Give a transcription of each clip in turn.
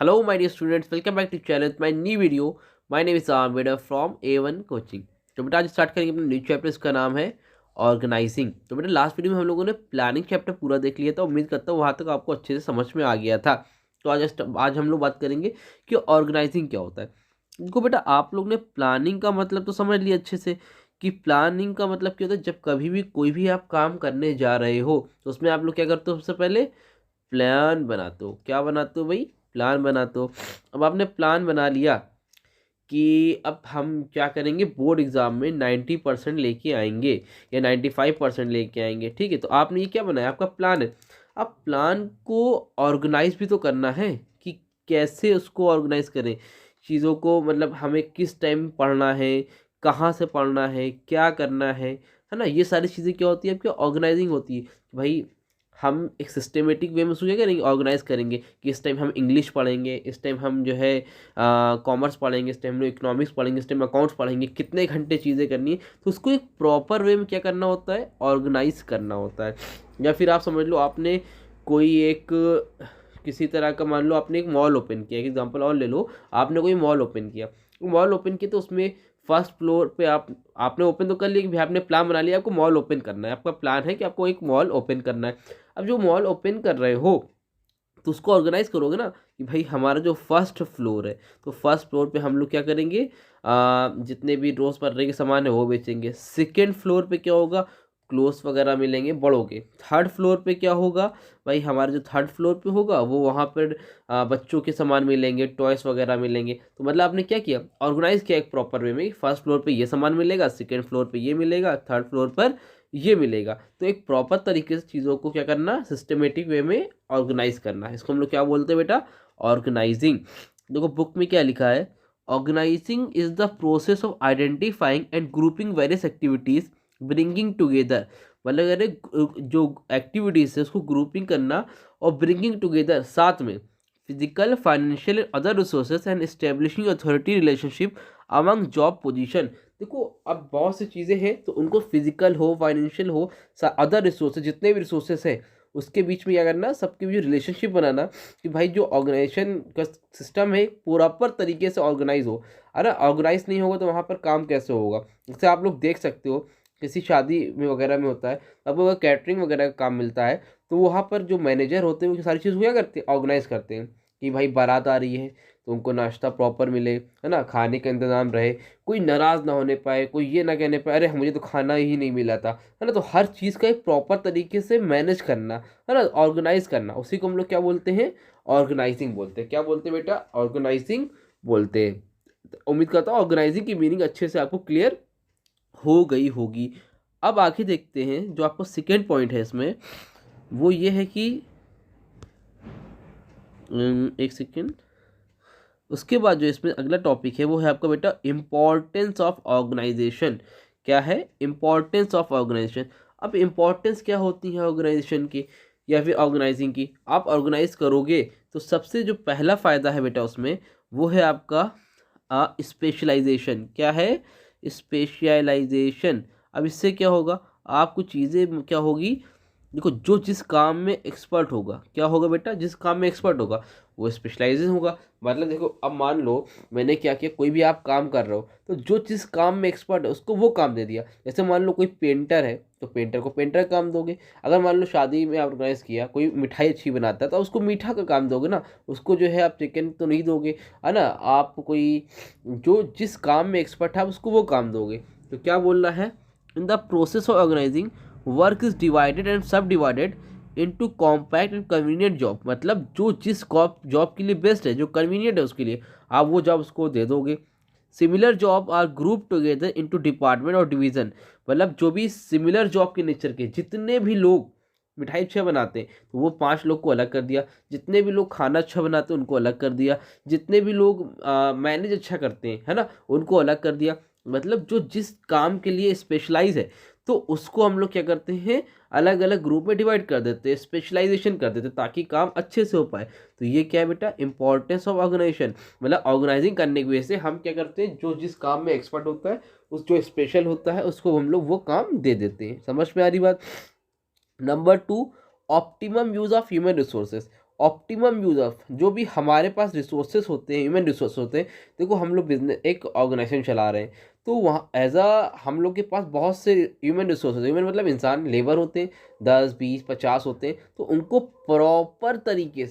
Hello, my dear students. Welcome back to channel with my new video. My name is Amveda from A1 Coaching. तो बेटा आज start करेंगे अपना new chapter, इसका नाम है ऑर्गेनाइजिंग। तो बेटा लास्ट वीडियो में हम लोगों ने प्लानिंग चैप्टर पूरा देख लिया था। उम्मीद करता हूँ वहाँ तक आपको अच्छे से समझ में आ गया था। तो आज हम लोग बात करेंगे कि ऑर्गेनाइजिंग क्या होता है। देखो बेटा, आप लोग ने प्लानिंग का मतलब तो समझ लिया अच्छे से कि प्लानिंग का मतलब क्या होता है। जब कभी भी कोई भी आप काम करने जा रहे हो तो उसमें आप लोग क्या करते हो, सबसे पहले प्लान बनाते हो। क्या बनाते हो भाई? प्लान बनाते हो। अब आपने प्लान बना लिया कि अब हम क्या करेंगे, बोर्ड एग्ज़ाम में 90% लेके आएंगे या 95% लेके आएंगे। ठीक है, तो आपने ये क्या बनाया, आपका प्लान है। अब प्लान को ऑर्गेनाइज भी तो करना है कि कैसे उसको ऑर्गेनाइज करें चीज़ों को। मतलब हमें किस टाइम पढ़ना है, कहाँ से पढ़ना है, क्या करना है ना। ये सारी चीज़ें क्या होती है, आपकी ऑर्गेनाइजिंग होती है। भाई हम एक सिस्टमेटिक वे में सोचे करेंगे, ऑर्गेनाइज करेंगे कि इस टाइम हम इंग्लिश पढ़ेंगे, इस टाइम हम जो है कॉमर्स पढ़ेंगे, इस टाइम हम इकोनॉमिक्स पढ़ेंगे, इस टाइम अकाउंट्स पढ़ेंगे, कितने घंटे चीज़ें करनी है। तो उसको एक प्रॉपर वे में क्या करना होता है, ऑर्गेनाइज करना होता है। या फिर आप समझ लो, आपने कोई एक किसी तरह का, मान लो आपने एक मॉल ओपन किया, एक एग्जांपल और ले लो। आपने कोई मॉल ओपन किया, मॉल ओपन किया तो उसमें फर्स्ट फ्लोर पे आपने ओपन तो कर लिया कि भाई आपने प्लान बना लिया, आपको मॉल ओपन करना है। आपका प्लान है कि आपको एक मॉल ओपन करना है। अब जो मॉल ओपन कर रहे हो तो उसको ऑर्गेनाइज करोगे ना कि भाई हमारा जो फर्स्ट फ्लोर है, तो फर्स्ट फ्लोर पे हम लोग क्या करेंगे, जितने भी रोज़मर्रा के सामान है वो बेचेंगे। सेकेंड फ्लोर पे क्या होगा, क्लोथ्स वगैरह मिलेंगे बड़ों के। थर्ड फ्लोर पे क्या होगा, भाई हमारा जो थर्ड फ्लोर पे होगा वो वहाँ पर बच्चों के सामान मिलेंगे, टॉयस वगैरह मिलेंगे। तो मतलब आपने क्या किया, ऑर्गेनाइज किया एक प्रॉपर वे में। फर्स्ट फ्लोर पे ये सामान मिलेगा, सेकेंड फ्लोर पे ये मिलेगा, थर्ड फ्लोर पर ये मिलेगा। तो एक प्रॉपर तरीके से चीज़ों को क्या करना, सिस्टमेटिक वे में ऑर्गेनाइज करना है। इसको हम लोग क्या बोलते हैं बेटा, ऑर्गेनाइजिंग। देखो बुक में क्या लिखा है, organising is the process of identifying and grouping various activities, bringing together. मतलब अरे जो एक्टिविटीज है उसको ग्रुपिंग करना और ब्रिंगिंग टुगेदर साथ में, physical, financial and other resources and establishing authority relationship among job position. देखो अब बहुत सी चीज़ें हैं तो उनको फिजिकल हो, फाइनेंशियल हो, अदर रिसोर्सेज, जितने भी रिसोर्सेज हैं उसके बीच में क्या करना, सबके बीच रिलेशनशिप बनाना कि भाई जो ऑर्गेनाइजेशन का सिस्टम है प्रॉपर तरीके से ऑर्गेनाइज हो। अरे ऑर्गेनाइज नहीं होगा तो वहाँ पर काम कैसे होगा। जैसे आप लोग देख सकते हो किसी शादी में वगैरह में होता है, अब अगर कैटरिंग वगैरह का काम मिलता है तो वहाँ पर जो मैनेजर होते हैं वो सारी चीज़ क्या करते हैं, ऑर्गेनाइज करते हैं कि भाई बारात आ रही है तो उनको नाश्ता प्रॉपर मिले, है ना, खाने का इंतज़ाम रहे, कोई नाराज़ ना होने पाए, कोई ये ना कहने पाए अरे मुझे तो खाना ही नहीं मिला था, है ना। तो हर चीज़ का एक प्रॉपर तरीके से मैनेज करना, है ना, ऑर्गेनाइज करना, उसी को हम लोग क्या बोलते हैं, ऑर्गेनाइजिंग बोलते हैं। क्या बोलते हैं बेटा, ऑर्गेनाइजिंग बोलते हैं। तो उम्मीद करता हूँ ऑर्गेनाइजिंग की मीनिंग अच्छे से आपको क्लियर हो गई होगी। अब आगे देखते हैं, जो आपको सेकेंड पॉइंट है इसमें वो ये है कि एक सेकेंड, उसके बाद जो इसमें अगला टॉपिक है वो है आपका बेटा इम्पोर्टेंस ऑफ ऑर्गेनाइजेशन। क्या है, इम्पोर्टेंस ऑफ ऑर्गेनाइजेशन। अब इम्पोर्टेंस क्या होती है ऑर्गेनाइजेशन की या फिर ऑर्गेनाइजिंग की। आप ऑर्गेनाइज करोगे तो सबसे जो पहला फ़ायदा है बेटा उसमें वो है आपका स्पेशलाइजेशन। क्या है, स्पेशलाइजेशन। अब इससे क्या होगा, आपको चीज़ें क्या होगी, देखो जो जिस काम में एक्सपर्ट होगा, क्या होगा बेटा, जिस काम में एक्सपर्ट होगा वो स्पेशलाइजेशन होगा। मतलब देखो अब मान लो मैंने क्या किया, कोई भी आप काम कर रहे हो तो जो जिस काम में एक्सपर्ट है उसको वो काम दे दिया। जैसे मान लो कोई पेंटर है तो पेंटर को पेंटर का काम दोगे। अगर मान लो शादी में ऑर्गेनाइज किया, कोई मिठाई अच्छी बनाता है तो उसको मीठा का काम दोगे ना, उसको जो है आप चिकन तो नहीं दोगे, है ना। आप कोई जो जिस काम में एक्सपर्ट है आप उसको वो काम दोगे। तो क्या बोल रहा है, in the process of organizing work is divided and subdivided into compact and convenient job. मतलब जो जिस जॉब के लिए बेस्ट है, जो कन्वीनियंट है उसके लिए आप वो जॉब उसको दे दोगे। Similar job are group together into department और डिवीजन। मतलब जो भी सिमिलर जॉब के नेचर के जितने भी लोग मिठाई अच्छा बनाते हैं तो वो 5 लोग को अलग कर दिया, जितने भी लोग खाना अच्छा बनाते हैं उनको अलग कर दिया, जितने भी लोग मैनेज अच्छा करते हैं, है ना, उनको अलग कर दिया। मतलब जो जिस काम के लिए स्पेशलाइज है तो उसको हम लोग क्या करते हैं, अलग अलग ग्रुप में डिवाइड कर देते हैं, स्पेशलाइजेशन कर देते हैं ताकि काम अच्छे से हो पाए। तो ये क्या है बेटा, इंपॉर्टेंस ऑफ ऑर्गेनाइजेशन। मतलब ऑर्गेनाइजिंग करने की वजह से हम क्या करते हैं, जो जिस काम में एक्सपर्ट होता है उस जो स्पेशल होता है उसको हम लोग वो काम दे देते हैं। समझ में आ रही बात। Number 2, optimum use of human resources. Optimum use of जो भी हमारे पास रिसोर्सेस होते हैं, ह्यूमन रिसोर्स होते हैं। देखो हम लोग बिजनेस एक ऑर्गेनाइजेशन चला रहे हैं, तो वहाँ एज हम लोग के पास बहुत से ह्यूमन रिसोर्सेज, ह्यूमन मतलब इंसान, लेबर होते हैं, 10 20 50 होते हैं। तो उनको प्रॉपर तरीके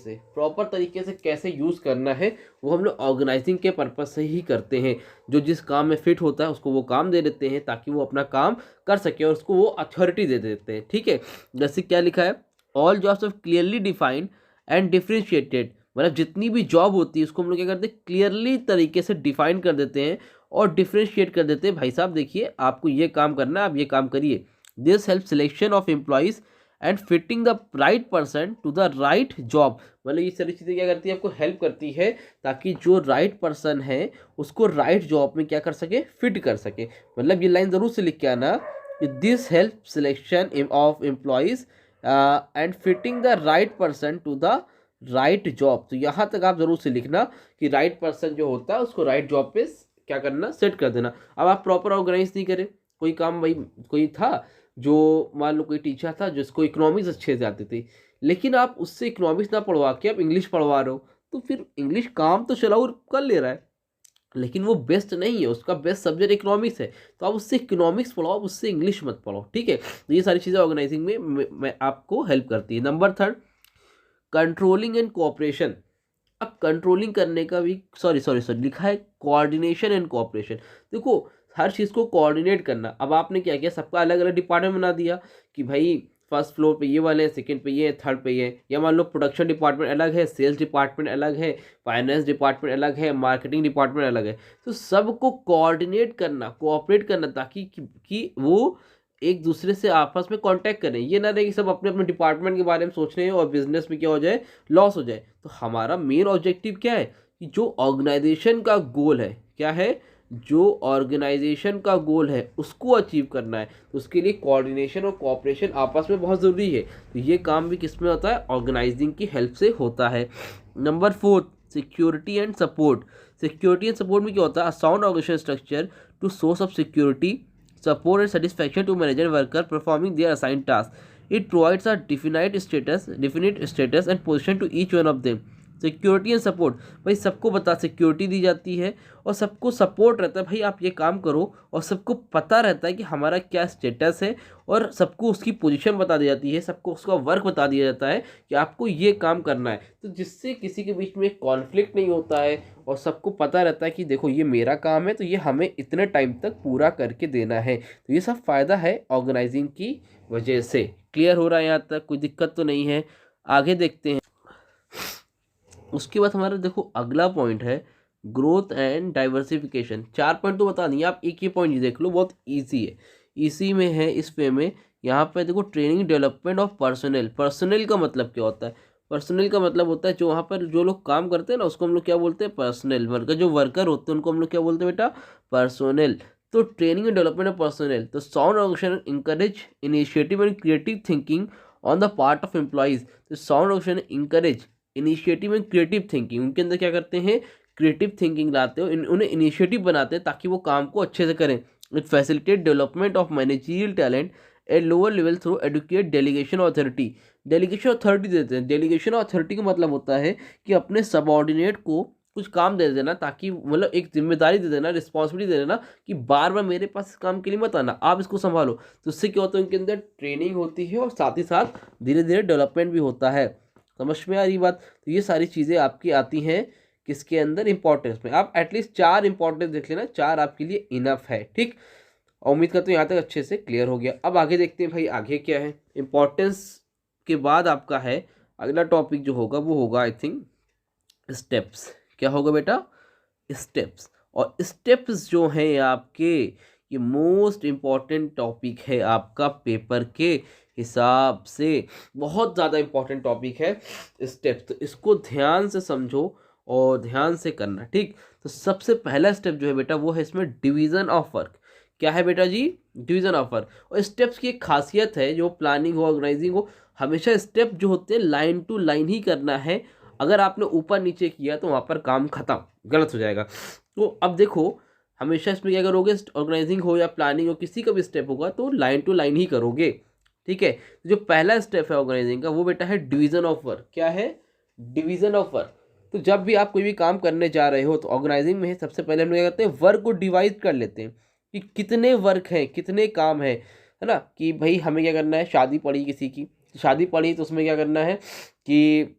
से कैसे यूज़ करना है वो हम लोग ऑर्गेनाइजिंग के पर्पज से ही करते हैं। जो जिस काम में फिट होता है उसको वो काम दे देते हैं ताकि वो अपना काम कर सके, और उसको वो अथॉरिटी दे देते हैं। ठीक है, जैसे क्या लिखा है, all jobs of clearly defined and differentiated, मतलब जितनी भी जॉब होती है उसको हम लोग क्या करते हैं, क्लियरली तरीके से डिफाइन कर देते हैं और डिफ्रेंशिएट कर देते हैं। भाई साहब देखिए, आपको ये काम करना है, आप ये काम करिए। This help selection of employees and fitting the right person to the right job, मतलब ये सारी चीज़ें क्या करती है, आपको हेल्प करती है ताकि जो राइट पर्सन है उसको राइट जॉब में क्या कर सके, फिट कर सके। मतलब ये लाइन ज़रूर से लिख के आना, this help selection of employees and fitting the right person to the right job. तो यहाँ तक आप जरूर से लिखना कि राइट पर्सन जो होता है उसको राइट जॉब पे क्या करना, सेट कर देना। अब आप प्रॉपर ऑर्गेनाइज नहीं करें कोई काम, भाई कोई था जो मान लो कोई टीचर था जिसको इकोनॉमिक्स अच्छे से आती थी, लेकिन आप उससे इकोनॉमिक्स ना पढ़वा के आप इंग्लिश पढ़वा रहे हो, तो फिर इंग्लिश काम तो चलाओ कर ले रहा है लेकिन वो बेस्ट नहीं है, उसका बेस्ट सब्जेक्ट इकोनॉमिक्स है, तो आप उससे इकोनॉमिक्स पढ़ाओ, उससे इंग्लिश मत पढ़ाओ। ठीक है, तो ये सारी चीज़ें ऑर्गेनाइजिंग में आपको हेल्प करती है। Number 3, controlling and cooperation. अब कंट्रोलिंग करने का भी सॉरी लिखा है कोऑर्डिनेशन एंड कोऑपरेशन। देखो हर चीज़ को कोऑर्डिनेट करना। अब आपने क्या किया, सबका अलग अलग डिपार्टमेंट बना दिया कि भाई फर्स्ट फ्लोर पे ये वाले हैं, सेकंड पे ये है, थर्ड पे ये है। या मान लो प्रोडक्शन डिपार्टमेंट अलग है, सेल्स डिपार्टमेंट अलग है, फाइनेंस डिपार्टमेंट अलग है, मार्केटिंग डिपार्टमेंट अलग है। तो सबको कोऑर्डिनेट करना, कोऑपरेट करना, ताकि कि वो एक दूसरे से आपस में कांटेक्ट करें। ये ना रहे कि सब अपने अपने डिपार्टमेंट के बारे में सोच रहे हैं और बिजनेस में क्या हो जाए, लॉस हो जाए। तो हमारा मेन ऑब्जेक्टिव क्या है कि जो ऑर्गेनाइजेशन का गोल है, क्या है, जो ऑर्गेनाइजेशन का गोल है उसको अचीव करना है। तो उसके लिए कोऑर्डिनेशन और कोऑपरेशन आपस में बहुत ज़रूरी है। तो ये काम भी किस में होता है, ऑर्गेनाइजिंग की हेल्प से होता है। Number 4, security and support. Security and support में क्या होता है, sound organisation structure to source of security, support and satisfaction to manager worker performing their assigned task. It provides a definite status and position to each one of them. Security and support, भाई सबको security दी जाती है और सबको support रहता है, भाई आप ये काम करो, और सबको पता रहता है कि हमारा क्या स्टेटस है, और सबको उसकी पोजीशन बता दी जाती है, सबको उसका वर्क बता दिया जाता है कि आपको ये काम करना है। तो जिससे किसी के बीच में कॉन्फ्लिक्ट नहीं होता है और सबको पता रहता है कि देखो ये मेरा काम है तो ये हमें इतने टाइम तक पूरा करके देना है। तो ये सब फ़ायदा है ऑर्गेनाइजिंग की वजह से। क्लियर हो रहा है यहाँ तक, कोई दिक्कत तो नहीं है? आगे देखते हैं। उसके बाद हमारा देखो अगला पॉइंट है ग्रोथ एंड डाइवर्सिफिकेशन। 4 पॉइंट तो बता दिए, आप एक ही पॉइंट देख लो, बहुत ईजी है, इसी में है इस पे में। यहाँ पे देखो training development of personal. Personal का मतलब क्या होता है, पर्सनल का मतलब होता है जो वहाँ पर जो लोग काम करते हैं ना उसको हम लोग क्या बोलते हैं, पर्सनल। वर्कर जो वर्कर होते हैं उनको हम लोग क्या बोलते हैं बेटा, पर्सनल। तो training and development of personnel, तो sound organization encourage initiative and creative thinking on the part of employees. तो sound organization encourage initiative and creative thinking, उनके अंदर क्या करते हैं, क्रिएटिव थिंकिंग लाते हो, उन्हें इनिशिएटिव बनाते हैं ताकि वो काम को अच्छे से करें। It facilitate development of managerial talent at lower level through adequate delegation authority. Delegation authority देते हैं। डेलीगेशन अथॉरिटी का मतलब होता है कि अपने सबऑर्डिनेट को कुछ काम दे देना, ताकि मतलब एक जिम्मेदारी दे देना, रिस्पॉन्सिबिलिटी दे देना कि बार बार मेरे पास इस काम के लिए मत आना, आप इसको संभालो। तो उससे क्या होता है, उनके अंदर ट्रेनिंग होती है और साथ ही साथ धीरे धीरे डेवलपमेंट भी होता है। समझ में आ रही बात? तो ये सारी चीज़ें आपकी आती हैं किसके अंदर, इंपॉर्टेंस में। आप एटलीस्ट 4 इंपॉर्टेंस देख लेना, 4 आपके लिए इनफ है। ठीक, उम्मीद करते हैं यहाँ तक अच्छे से क्लियर हो गया। अब आगे देखते हैं भाई आगे क्या है। इंपॉर्टेंस के बाद आपका है अगला टॉपिक जो होगा वो होगा आई थिंक स्टेप्स। क्या होगा बेटा, स्टेप्स। और स्टेप्स जो हैं आपके, ये मोस्ट इम्पॉर्टेंट टॉपिक है आपका पेपर के हिसाब से, बहुत ज़्यादा इम्पॉर्टेंट टॉपिक है स्टेप्स। तो इसको ध्यान से समझो और ध्यान से करना। ठीक, तो सबसे पहला स्टेप जो है बेटा वो है इसमें डिवीज़न ऑफ वर्क। क्या है बेटा जी, डिवीज़न ऑफ वर्क। और स्टेप्स की एक खासियत है, जो प्लानिंग हो, ऑर्गेनाइजिंग हो, हमेशा स्टेप जो होते हैं लाइन टू लाइन ही करना है। अगर आपने ऊपर नीचे किया तो वहाँ पर काम खत्म, गलत हो जाएगा। तो अब देखो हमेशा इसमें क्या करोगे, ऑर्गेनाइजिंग हो या प्लानिंग हो, किसी का भी स्टेप होगा तो लाइन टू लाइन ही करोगे। ठीक है, जो पहला स्टेप है ऑर्गेनाइजिंग का वो बेटा है डिवीज़न ऑफ वर्क। क्या है, डिवीजन ऑफ वर्क। तो जब भी आप कोई भी काम करने जा रहे हो तो ऑर्गेनाइजिंग में सबसे पहले हम लोग क्या करते हैं, वर्क को डिवाइड कर लेते हैं कि कितने वर्क हैं, कितने काम हैं, है ना। कि भाई हमें क्या करना है, शादी पड़ी किसी की, शादी पड़ी तो उसमें क्या करना है कि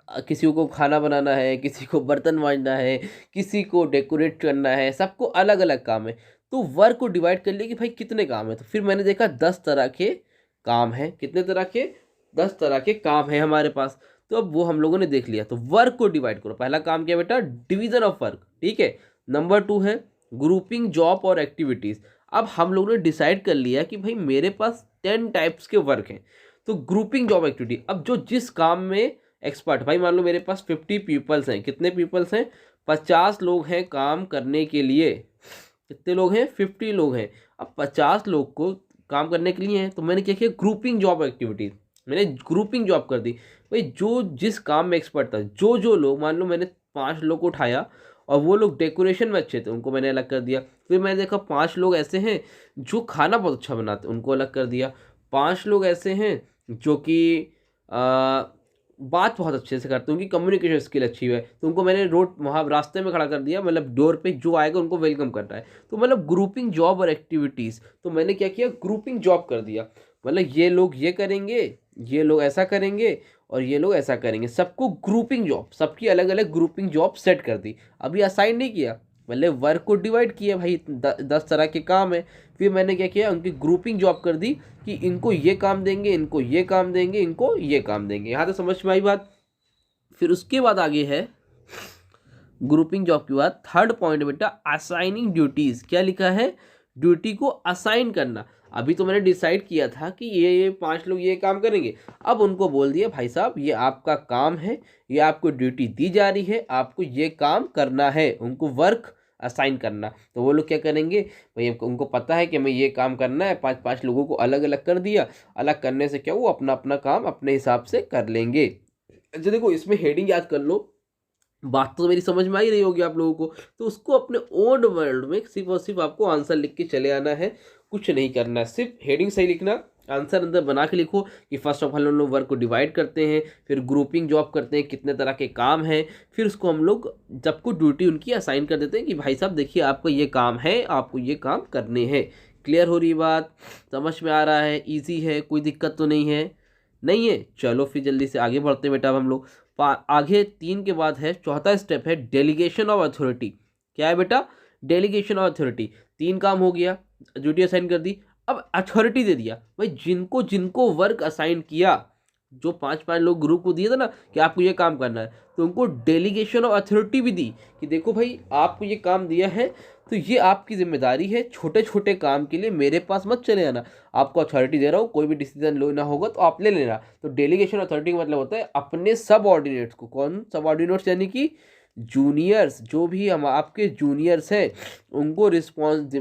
किसी को खाना बनाना है, किसी को बर्तन मांजना है, किसी को डेकोरेट करना है, सबको अलग अलग काम है। तो वर्क को डिवाइड कर लिया कि भाई कितने काम है। तो फिर मैंने देखा 10 तरह के काम हैं। कितने तरह के? 10 तरह के काम है हमारे पास। तो अब वो हम लोगों ने देख लिया। तो वर्क को डिवाइड करो। पहला काम क्या बेटा? डिवीजन ऑफ वर्क, ठीक है। नंबर 2 है ग्रुपिंग जॉब और एक्टिविटीज। अब हम लोगों ने डिसाइड कर लिया कि भाई मेरे पास 10 टाइप्स के वर्क हैं। तो ग्रुपिंग जॉब एक्टिविटी, अब जो जिस काम में एक्सपर्ट, भाई मान लो मेरे पास 50 पीपल्स हैं। कितने पीपल्स हैं? 50 लोग हैं काम करने के लिए। कितने लोग हैं? 50 लोग हैं। अब 50 लोग को काम करने के लिए हैं, तो मैंने क्या किया, ग्रुपिंग जॉब एक्टिविटीज, मैंने ग्रुपिंग जॉब कर दी। भाई जो जिस काम में एक्सपर्ट था, जो जो लोग, मान लो मैंने 5 लोग को उठाया और वो लोग डेकोरेशन में अच्छे थे, उनको मैंने अलग कर दिया। फिर मैंने देखा 5 लोग ऐसे हैं जो खाना बहुत अच्छा बनाते, उनको अलग कर दिया। 5 लोग ऐसे हैं जो कि बात बहुत अच्छे से करते हैं, उनकी कम्युनिकेशन स्किल अच्छी है, तो उनको मैंने रोड वहाँ रास्ते में खड़ा कर दिया, मतलब डोर पे जो आएगा उनको वेलकम करना है। तो मतलब ग्रुपिंग जॉब और एक्टिविटीज़, तो मैंने क्या किया, ग्रुपिंग जॉब कर दिया। मतलब ये लोग ये करेंगे, ये लोग ऐसा करेंगे और ये लोग ऐसा करेंगे, सबको ग्रुपिंग जॉब, सबकी अलग अलग ग्रुपिंग जॉब सेट कर दी। अभी असाइन नहीं किया, मतलब वर्क को डिवाइड किया, भाई 10 तरह के काम है। फिर मैंने क्या किया, उनकी ग्रुपिंग जॉब कर दी कि इनको ये काम देंगे, इनको ये काम देंगे, इनको ये काम देंगे। यहाँ तो समझ में आई बात। फिर उसके बाद आगे है ग्रुपिंग जॉब के बाद थर्ड पॉइंट बेटा, असाइनिंग ड्यूटीज। क्या लिखा है? ड्यूटी को असाइन करना। अभी तो मैंने डिसाइड किया था कि ये 5 लोग ये काम करेंगे, अब उनको बोल दिया भाई साहब ये आपका काम है, ये आपको ड्यूटी दी जा रही है, आपको ये काम करना है, उनको वर्क असाइन करना। तो वो लोग क्या करेंगे भाई, उनको पता है कि हमें ये काम करना है, 5-5 लोगों को अलग अलग कर दिया। अलग करने से क्या, वो अपना अपना काम अपने हिसाब से कर लेंगे। अच्छा देखो, इसमें हेडिंग याद कर लो। बात तो मेरी समझ में आई रही होगी आप लोगों को। तो उसको अपने ओन वर्ड में सिर्फ और सिर्फ आपको आंसर लिख के चले आना है, कुछ नहीं करना है, सिर्फ हेडिंग सही लिखना, आंसर अंदर बना के लिखो कि फर्स्ट ऑफ ऑल हम लोग वर्क को डिवाइड करते हैं, फिर ग्रुपिंग जॉब करते हैं, कितने तरह के काम हैं, फिर उसको हम लोग सबको ड्यूटी उनकी असाइन कर देते हैं कि भाई साहब देखिए आपका ये काम है, आपको ये काम करने हैं। क्लियर हो रही बात? समझ में आ रहा है? ईजी है? कोई दिक्कत तो नहीं है? नहीं है? चलो फिर जल्दी से आगे बढ़ते हैं बेटा। अब हम लोग आगे 3 के बाद है चौथा स्टेप है डेलीगेशन ऑफ अथॉरिटी। क्या है बेटा? Delegation of authority. 3 काम हो गया, ड्यूटी असाइन कर दी, अब अथॉरिटी दे दिया। भाई जिनको जिनको वर्क असाइन किया, जो 5-5 लोग ग्रुप को दिए थे ना कि आपको ये काम करना है, तो उनको डेलीगेशन ऑफ अथॉरिटी भी दी कि देखो भाई आपको ये काम दिया है, तो ये आपकी जिम्मेदारी है, छोटे छोटे काम के लिए मेरे पास मत चले आना, आपको अथॉरिटी दे रहा हूँ, कोई भी डिसीजन लेना होगा तो आप ले लेना। तो डेलीगेशन अथॉरिटी का मतलब होता है अपने सब ऑर्डिनेट्स को, कौन सब ऑर्डिनेट्स, यानी कि जूनियर्स, जो भी हम आपके जूनियर्स हैं, उनको रिस्पॉन्स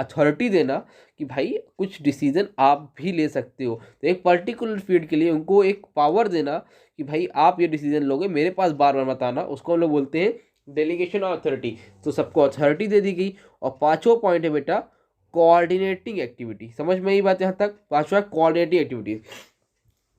अथॉरिटी देना कि भाई कुछ डिसीजन आप भी ले सकते हो। तो एक पर्टिकुलर फील्ड के लिए उनको एक पावर देना कि भाई आप ये डिसीजन लोगे, मेरे पास बार बार मत आना, उसको हम लोग बोलते हैं डेलीगेशन ऑफ अथॉरिटी। तो सबको अथॉरिटी दे दी गई। और 5वां पॉइंट है बेटा कोऑर्डिनेटिंग एक्टिविटी। समझ में आई बात यहाँ तक? 5वां कोऑर्डिनेटिंग एक्टिविटी।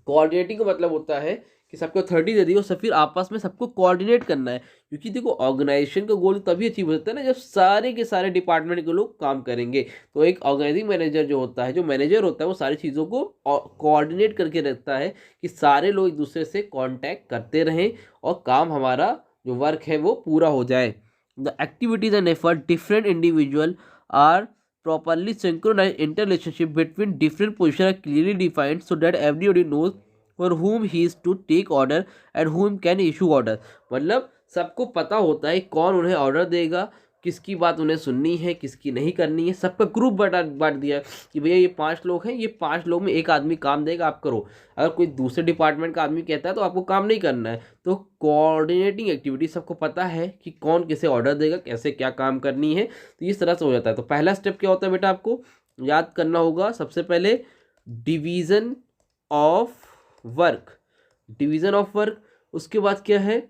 कोऑर्डिनेटिंग का मतलब होता है कि सबको अथॉरिटी दे दी और सब फिर आपस में सबको कोऑर्डिनेट करना है, क्योंकि देखो ऑर्गेनाइजेशन का गोल तभी अचीव होता है ना जब सारे के सारे डिपार्टमेंट के लोग काम करेंगे। तो एक ऑर्गेनाइजिंग मैनेजर जो होता है, जो मैनेजर होता है, वो सारी चीज़ों को कोऑर्डिनेट करके रखता है कि सारे लोग एक दूसरे से कॉन्टैक्ट करते रहें और काम हमारा जो वर्क है वो पूरा हो जाए। The activities and effort different individual are properly synchronized interrelationship between different positions are clearly defined so that everybody knows for whom he is to take order and whom can issue order। मतलब सबको पता होता है कौन उन्हें order देगा, किसकी बात उन्हें सुननी है, किसकी नहीं करनी है। सबका ग्रुप बांट दिया कि भैया ये 5 लोग हैं, ये 5 लोग में एक आदमी काम देगा, आप करो। अगर कोई दूसरे डिपार्टमेंट का आदमी कहता है तो आपको काम नहीं करना है। तो कोऑर्डिनेटिंग एक्टिविटी, सबको पता है कि कौन किसे ऑर्डर देगा, कैसे क्या काम करनी है, तो इस तरह से हो जाता है। तो पहला स्टेप क्या होता है बेटा, आपको याद करना होगा सबसे पहले division of work, division of work. उसके बाद क्या है,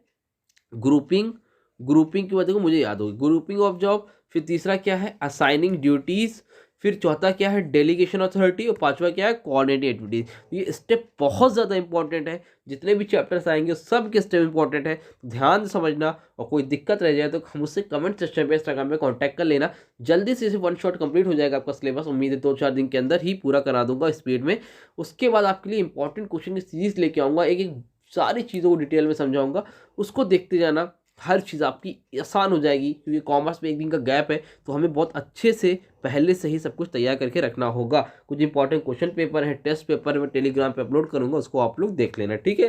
ग्रुपिंग, ग्रुपिंग की बात देखो मुझे याद होगी, ग्रुपिंग ऑफ जॉब। फिर तीसरा क्या है, असाइनिंग ड्यूटीज़। फिर चौथा क्या है डेलीगेशन अथॉरिटी, और पांचवा क्या है कोऑर्डिनेटिंग एक्टिविटीज। ये स्टेप बहुत ज़्यादा इंपॉर्टेंट है, जितने भी चैप्टर्स आएंगे सब के स्टेप इंपॉर्टेंट है, ध्यान से समझना। और कोई दिक्कत रह जाए तो मुझसे कमेंट सेक्शन पे इंस्टाग्राम पे कांटेक्ट कर लेना, जल्दी से इसे वन शॉट कंप्लीट हो जाएगा आपका सिलेबस। उम्मीद है 2-4 दिन के अंदर ही पूरा करा दूंगा स्पीड में। उसके बाद आपके लिए इंपॉर्टेंट क्वेश्चन की सीरीज लेके आऊँगा, एक एक सारी चीज़ों को डिटेल में समझाऊंगा, उसको देखते जाना। हर चीज़ आपकी आसान हो जाएगी, क्योंकि कॉमर्स में एक दिन का गैप है, तो हमें बहुत अच्छे से पहले से ही सब कुछ तैयार करके रखना होगा। कुछ इंपॉर्टेंट क्वेश्चन पेपर है, टेस्ट पेपर मैं टेलीग्राम पे अपलोड करूंगा, उसको आप लोग देख लेना, ठीक है।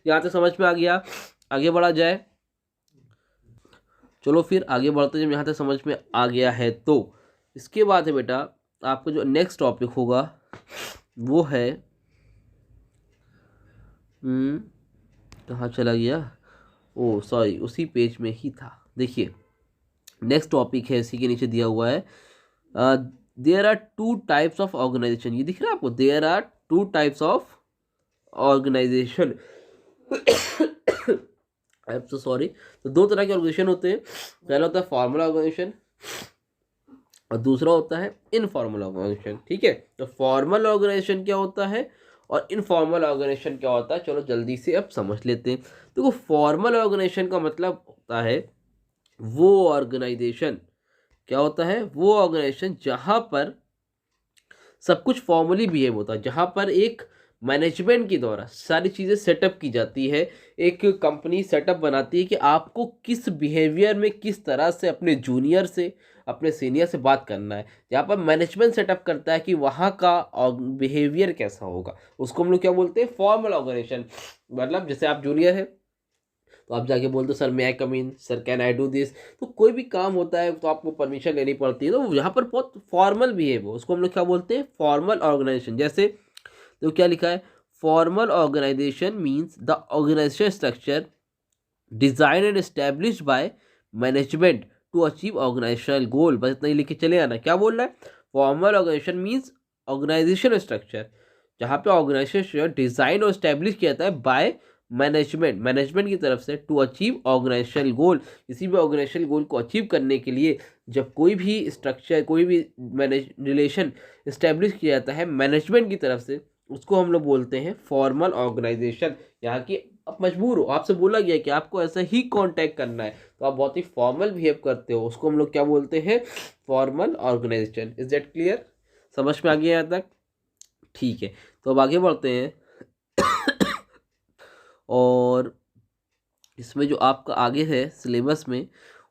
यहाँ तक समझ में आ गया, आगे बढ़ा जाए। चलो फिर आगे बढ़ते, जब यहाँ तक समझ में आ गया है तो इसके बाद है बेटा आपका जो नेक्स्ट टॉपिक होगा वो है कहाँ चला गया, ओ सॉरी उसी पेज में ही था। देखिए नेक्स्ट टॉपिक है, इसी के नीचे दिया हुआ है there are 2 types of organization. ये दिख रहा है आपको, there are 2 types of organization. I am so sorry. तो 2 तरह के ऑर्गेनाइजेशन होते हैं, पहला होता है फॉर्मल ऑर्गेनाइजेशन और दूसरा होता है इनफॉर्मल ऑर्गेनाइजेशन, ठीक है। तो फॉर्मल ऑर्गेनाइजेशन क्या होता है और इनफॉर्मल ऑर्गेनाइजेशन क्या होता है, चलो जल्दी से अब समझ लेते हैं। तो फॉर्मल ऑर्गेनाइजेशन का मतलब होता है वो ऑर्गेनाइजेशन, क्या होता है वो ऑर्गेनाइजेशन जहां पर सब कुछ फॉर्मली बिहेव होता है, जहां पर एक मैनेजमेंट के द्वारा सारी चीज़ें सेटअप की जाती है। एक कंपनी सेटअप बनाती है कि आपको किस बिहेवियर में किस तरह से अपने जूनियर से अपने सीनियर से बात करना है। यहाँ पर मैनेजमेंट सेटअप करता है कि वहाँ का बिहेवियर कैसा होगा, उसको हम लोग क्या बोलते हैं फॉर्मल ऑर्गेनाइजेशन। मतलब जैसे आप जूनियर है तो आप जाके बोलते हो sir may I come in, sir can I do this. तो कोई भी काम होता है तो आपको परमिशन लेनी पड़ती है, तो यहाँ पर बहुत फॉर्मल बिहेव हो, उसको हम लोग क्या बोलते हैं फॉर्मल ऑर्गेनाइजेशन। जैसे तो क्या लिखा है, formal organization means the organization structure design and establish by management to achieve organizational goal. बस इतना ही लिख के चले आना। क्या बोल रहा है, formal organization means organization structure जहाँ पे ऑर्गेनाइजेशन डिजाइन और एस्टेब्लिश किया जाता है बाय मैनेजमेंट की तरफ से टू अचीव ऑर्गेनाइजेशनल गोल। किसी भी ऑर्गेनाइजेशनल गोल को अचीव करने के लिए जब कोई भी स्ट्रक्चर कोई भी मैनेज रिलेशन इस्टेब्लिश किया जाता है मैनेजमेंट की तरफ से, उसको हम लोग बोलते हैं फॉर्मल ऑर्गेनाइजेशन। यहाँ की आप मजबूर हो, आपसे बोला गया कि आपको ऐसा ही कांटेक्ट करना है तो आप बहुत ही फॉर्मल बिहेव करते हो, उसको हम लोग क्या बोलते हैं formal organization. Is that clear, समझ में आ गया यहाँ तक, ठीक है। तो अब आगे बढ़ते हैं। और इसमें जो आपका आगे है सिलेबस में,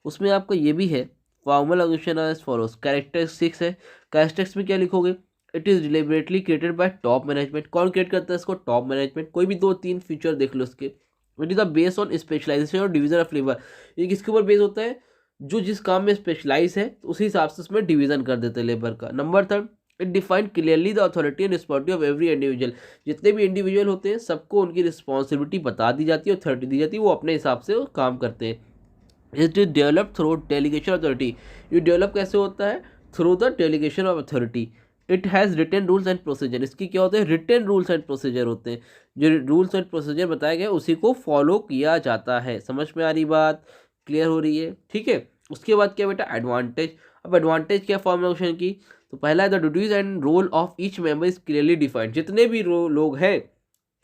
उसमें आपका ये भी है formal organization as follows. Characteristics है, कैरेक्टरिस्टिक्स में क्या लिखोगे, it is deliberately created by top management. कौन क्रिएट करता है इसको, टॉप मैनेजमेंट। कोई भी 2-3 फीचर देख लो इसके। It is a base on specialization और डिवीजन ऑफ लेबर। ये किसके ऊपर बेस होता है, जो जिस काम में स्पेशलाइज है तो उसी हिसाब से उसमें डिवीजन कर देते हैं लेबर का। Number 3, it defined clearly the authority and responsibility of every individual. जितने भी इंडिविजुअल होते हैं सबको उनकी रिस्पॉन्सिबिलिटी बता दी जाती है, अथॉरिटी दी जाती है, वो अपने हिसाब से वो काम करते हैं। It is develop through delegation authority. ये डेवलप कैसे होता है, through the delegation of authority. It has written rules and procedure. इसकी क्या होते हैं, रिटन रूल्स एंड प्रोसीजर होते हैं। जो रूल्स एंड प्रोसीजर बताए गए उसी को फॉलो किया जाता है। समझ में आ रही बात, क्लियर हो रही है, ठीक है। उसके बाद क्या बेटा एडवांटेज। अब एडवांटेज क्या फॉर्मुलेशन की, तो पहला है the duties and role of each member is clearly defined. जितने भी लोग हैं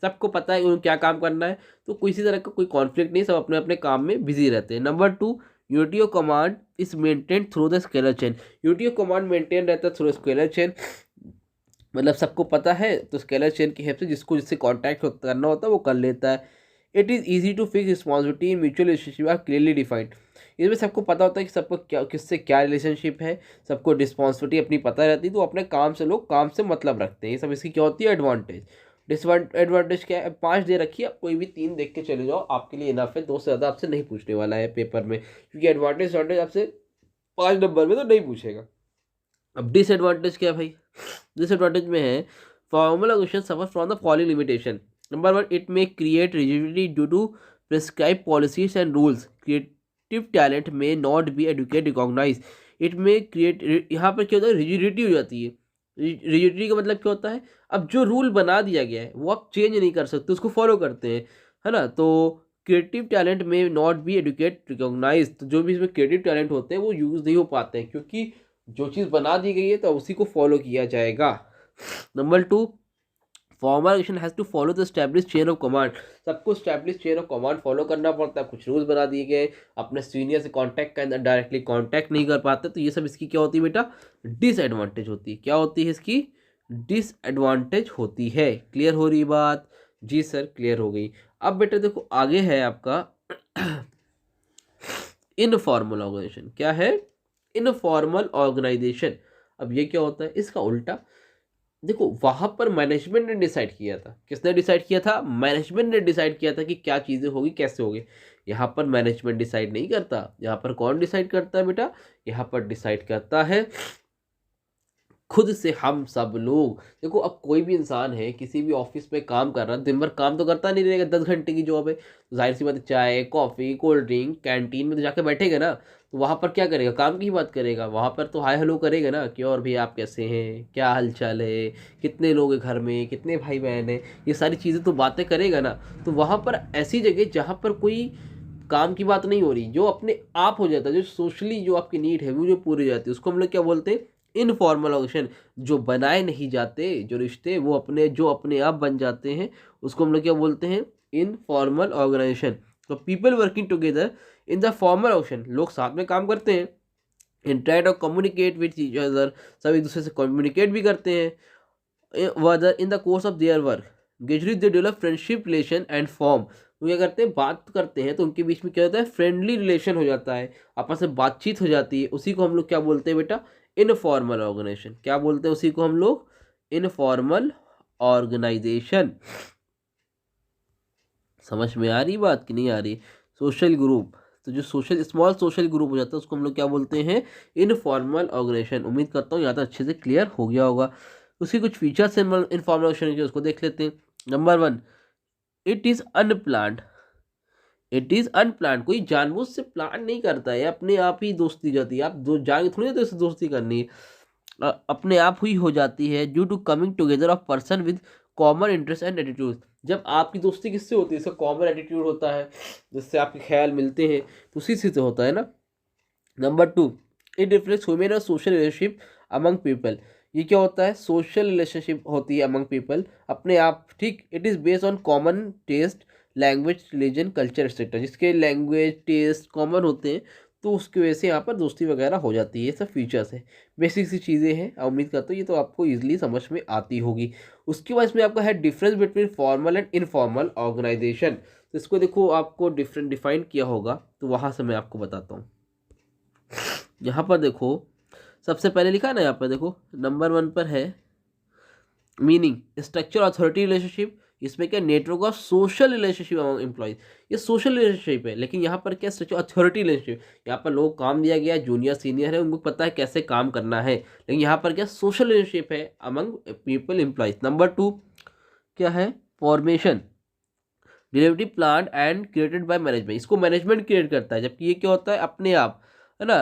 सबको पता है उन्हें क्या काम करना है, तो किसी तरह का कोई कॉन्फ्लिक्ट नहीं, सब अपने अपने काम में बिजी रहते हैं। Number 2, unity of command is maintain through the scalar chain. Unity of command maintain रहता है थ्रू स्केलर चेन, मतलब सबको पता है तो स्केलर चेन की हेल्प से जिसको जिससे कॉन्टैक्ट करना होता है वो कर लेता है। It is easy to fix responsibility in mutual relationship are clearly defined. इसमें सबको पता होता है कि सबको क्या किससे क्या रिलेशनशिप है, सबको रिस्पॉन्सिबिलिटी अपनी पता रहती है, तो अपने काम से लोग काम से मतलब रखते हैं। ये सब इसकी क्या होती है एडवांटेज। डिसएडवांटेज क्या है, 5 दे रखी है, आप कोई भी 3 देख के चले जाओ, आपके लिए इनफ है। 2 से ज़्यादा आपसे नहीं पूछने वाला है पेपर में, क्योंकि एडवांटेज आपसे 5 नंबर में तो नहीं पूछेगा। अब डिसएडवांटेज क्या है भाई, डिसएडवांटेज में है formal organisation suffer from the following limitation. Number 1, it may create rigidity due to prescribe policies and rules. Creative talent may not be adequate recognise. It may create, यहाँ पर क्या होता है रिजिडिटी हो जाती है। रिजिडिटी का मतलब क्या होता है, अब जो रूल बना दिया गया है वो आप चेंज नहीं कर सकते, उसको फॉलो करते हैं, है ना। तो creative talent may not be adequate recognise, तो जो भी इसमें क्रिएटिव टैलेंट होते हैं वो यूज़ नहीं हो पाते हैं, क्योंकि जो चीज़ बना दी गई है तो उसी को फॉलो किया जाएगा। Number 2, formal organisation has to follow the establish chain of command. सबको establish chain of command follow करना पड़ता है। कुछ रूल्स बना दिए गए, अपने सीनियर से कांटेक्ट का डायरेक्टली कांटेक्ट नहीं कर पाते, तो ये सब इसकी क्या होती है बेटा, डिसएडवांटेज होती है। क्या होती है इसकी, डिसएडवांटेज होती है। क्लियर हो रही बात? जी सर क्लियर हो गई। अब बेटा देखो आगे है आपका इनफॉर्मल ऑर्गेनाइजेशन। क्या है, इनफॉर्मल ऑर्गेनाइजेशन। अब ये क्या होता है, इसका उल्टा। देखो वहां पर मैनेजमेंट ने डिसाइड किया था। किसने डिसाइड किया था, मैनेजमेंट ने डिसाइड किया था कि क्या चीज़ें होगी, कैसे होगी। यहाँ पर मैनेजमेंट डिसाइड नहीं करता, यहाँ पर कौन डिसाइड करता है बेटा, यहाँ पर डिसाइड करता है खुद से हम सब लोग। देखो अब कोई भी इंसान है, किसी भी ऑफिस में काम कर रहा है, दिन भर काम तो करता नहीं रहेगा, 10 घंटे की जॉब है, तो जाहिर सी बात है चाय कॉफ़ी कोल्ड ड्रिंक कैंटीन में तो जाके बैठेगा ना, तो वहाँ पर क्या करेगा, काम की ही बात करेगा। वहाँ पर तो हाय हेलो करेगा ना कि और भी आप कैसे हैं, क्या हाल चाल है, कितने लोग हैं घर में, कितने भाई बहन हैं, ये सारी चीज़ें तो बातें करेगा ना। तो वहाँ पर ऐसी जगह जहाँ पर कोई काम की बात नहीं हो रही, जो अपने आप हो जाता है, जो सोशली जो आपकी नीड है वो जो पूरी हो जाती है, उसको हम लोग क्या बोलते हैं, इनफॉर्मल ऑर्गेनाइजेशन। जो बनाए नहीं जाते, जो रिश्ते वो अपने जो अपने आप बन जाते हैं, उसको हम लोग क्या बोलते हैं, इनफॉर्मल ऑर्गेनाइजेशन। तो people working together in the formal organization, लोग साथ में काम करते हैं, इंटरेक्ट और कम्युनिकेट विद ईच अदर, सब एक दूसरे से कम्युनिकेट भी करते हैं। Vadar in the course of their work gradually they develop friendship relation and form. वो क्या करते हैं, बात करते हैं तो उनके बीच में क्या होता है, फ्रेंडली रिलेशन हो जाता है, आपस में बातचीत हो जाती है। उसी को हम लोग क्या बोलते हैं बेटा, इनफॉर्मल ऑर्गेनाइजेशन। क्या बोलते हैं उसी को हम लोग, इनफॉर्मल ऑर्गेनाइजेशन। समझ में आ रही बात कि नहीं आ रही? सोशल ग्रुप, तो जो सोशल स्मॉल सोशल ग्रुप हो जाता है उसको हम लोग क्या बोलते हैं, इनफॉर्मल ऑर्गेनाइजेशन। उम्मीद करता हूँ यहाँ तक अच्छे से क्लियर हो गया होगा। उसकी कुछ फीचर्स हैं इनफॉर्मल ऑर्गेनाइजेशन के, उसको देख लेते हैं। Number 1, it is unplanned. It is unplanned, कोई जानबूझ से प्लान नहीं करता है, अपने आप ही दोस्ती जाती है। आप दो जान थोड़ी ना तो इससे दोस्ती करनी है, अपने आप हुई हो जाती है। Due to coming together of person with common interest and attitude. जब आपकी दोस्ती किससे होती है, इसका कॉमन एटीट्यूड होता है, जिससे आपके ख्याल मिलते हैं, तो उसी से तो होता है ना। नंबर 2, इट रिफ्लेक्ट्स ह्यूमन और सोशल रिलेशनशिप अमंग पीपल। ये क्या होता है, सोशल रिलेशनशिप होती है अमंग पीपल, अपने आप, ठीक। It is based on common taste, language, religion, culture etcetera. जिसके लैंग्वेज टेस्ट कॉमन होते हैं तो उसकी वजह से यहाँ पर दोस्ती वगैरह हो जाती है। ये सब फीचर्स है, बेसिक सी चीज़ें हैं। उम्मीद करता हूँ ये तो आपको ईजिली समझ में आती होगी। उसके बाद इसमें आपका है difference between formal and informal organization. तो इसको देखो आपको डिफरेंट डिफाइन किया होगा, तो वहाँ से मैं आपको बताता हूँ। यहाँ पर देखो सबसे पहले लिखा है ना, यहाँ पर देखो नंबर 1 पर है मीनिंग, स्ट्रक्चर, अथॉरिटी रिलेशनशिप। इसमें क्या, network of social relationship among employees. ये सोशल रिलेशनशिप है, लेकिन यहाँ पर क्या, स्ट्रक्चर अथॉरिटी रिलेशनशिप। यहाँ पर लोग काम दिया गया, जूनियर सीनियर है, उनको पता है कैसे काम करना है। लेकिन यहाँ पर क्या, सोशल रिलेशनशिप है अमंग पीपल एम्प्लॉयज। नंबर 2 क्या है, formation, delivery plan and created by management. इसको मैनेजमेंट क्रिएट करता है, जबकि ये क्या होता है, अपने आप, है ना,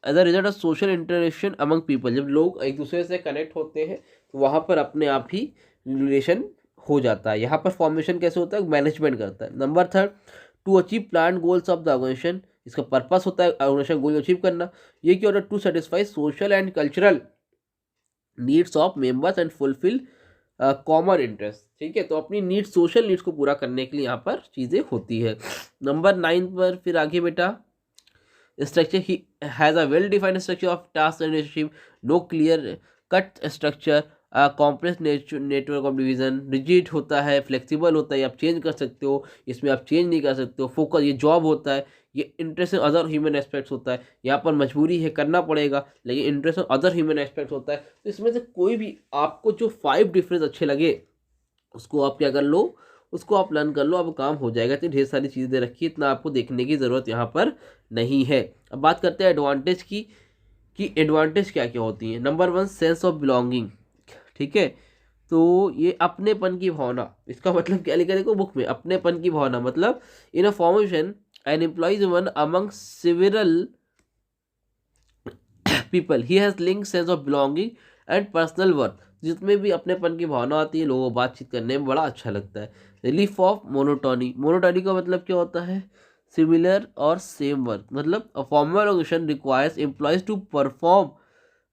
as a result of social interaction among people. जब लोग एक दूसरे से कनेक्ट होते हैं तो वहाँ पर अपने आप ही रिलेशन हो जाता है। यहाँ पर फॉर्मेशन कैसे होता है, मैनेजमेंट करता है। Number 3, to achieve plan goals of the organization. इसका पर्पस होता है ऑर्गेनाइजेशन गोल अचीव करना। ये क्या होता है, to satisfy social and cultural needs of members and fulfil common interest. ठीक है, तो अपनी नीड्स, सोशल नीड्स को पूरा करने के लिए यहाँ पर चीज़ें होती है। नंबर 9 पर फिर आगे बेटा, स्ट्रक्चर ही has a well defined structure of task and relationship, no clear cut structure, complex network of division, rigid होता है, फ्लेक्सिबल होता है, आप चेंज कर सकते हो, इसमें आप चेंज नहीं कर सकते हो। फोकस, ये जॉब होता है, ये interest in other human aspects होता है। यहाँ पर मजबूरी है, करना पड़ेगा, लेकिन interest in other human aspects होता है। तो इसमें से कोई भी आपको जो 5 डिफरेंस अच्छे लगे उसको आप क्या कर लो, उसको आप लर्न कर लो, अब काम हो जाएगा। तो ढेर सारी चीज़ें दे रखी है, इतना आपको देखने की ज़रूरत यहाँ पर नहीं है। अब बात करते हैं एडवांटेज की, कि एडवांटेज क्या क्या होती है। Number 1, sense of belonging. ठीक है, तो ये अपनेपन की भावना, इसका मतलब क्या लिखा है देखो बुक में, अपनेपन की भावना मतलब in a formation an employees one among several people he has link sense of belonging and personal worth. जिसमें भी अपनेपन की भावना आती है, लोगों को बातचीत करने में बड़ा अच्छा लगता है। रिलीफ ऑफ मोनोटोनी, मोनोटोनी का मतलब क्या होता है, सिमिलर और सेम वर्क। मतलब a formal organisation requires employees to perform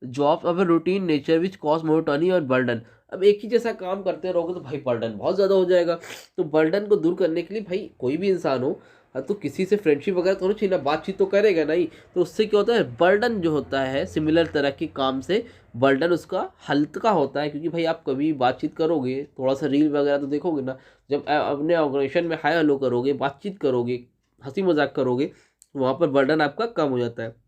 job of routine nature which cause monotony और बर्डन। अब एक ही जैसा काम करते रहोगे तो भाई बर्डन बहुत ज़्यादा हो जाएगा। तो बर्डन को दूर करने के लिए भाई कोई भी इंसान हो, तो किसी से फ्रेंडशिप वगैरह तो होनी चाहिए ना, बातचीत तो करेगा नहीं। तो उससे क्या होता है, बर्डन जो होता है सिमिलर तरह के काम से बर्डन उसका हल्का होता है, क्योंकि भाई आप कभी बातचीत करोगे, थोड़ा सा रील वगैरह तो देखोगे ना, जब अपने ऑर्गेनाइजेशन में हाय हेलो करोगे, बातचीत करोगे, हंसी मजाक करोगे, वहाँ पर बर्डन आपका कम हो जाता है।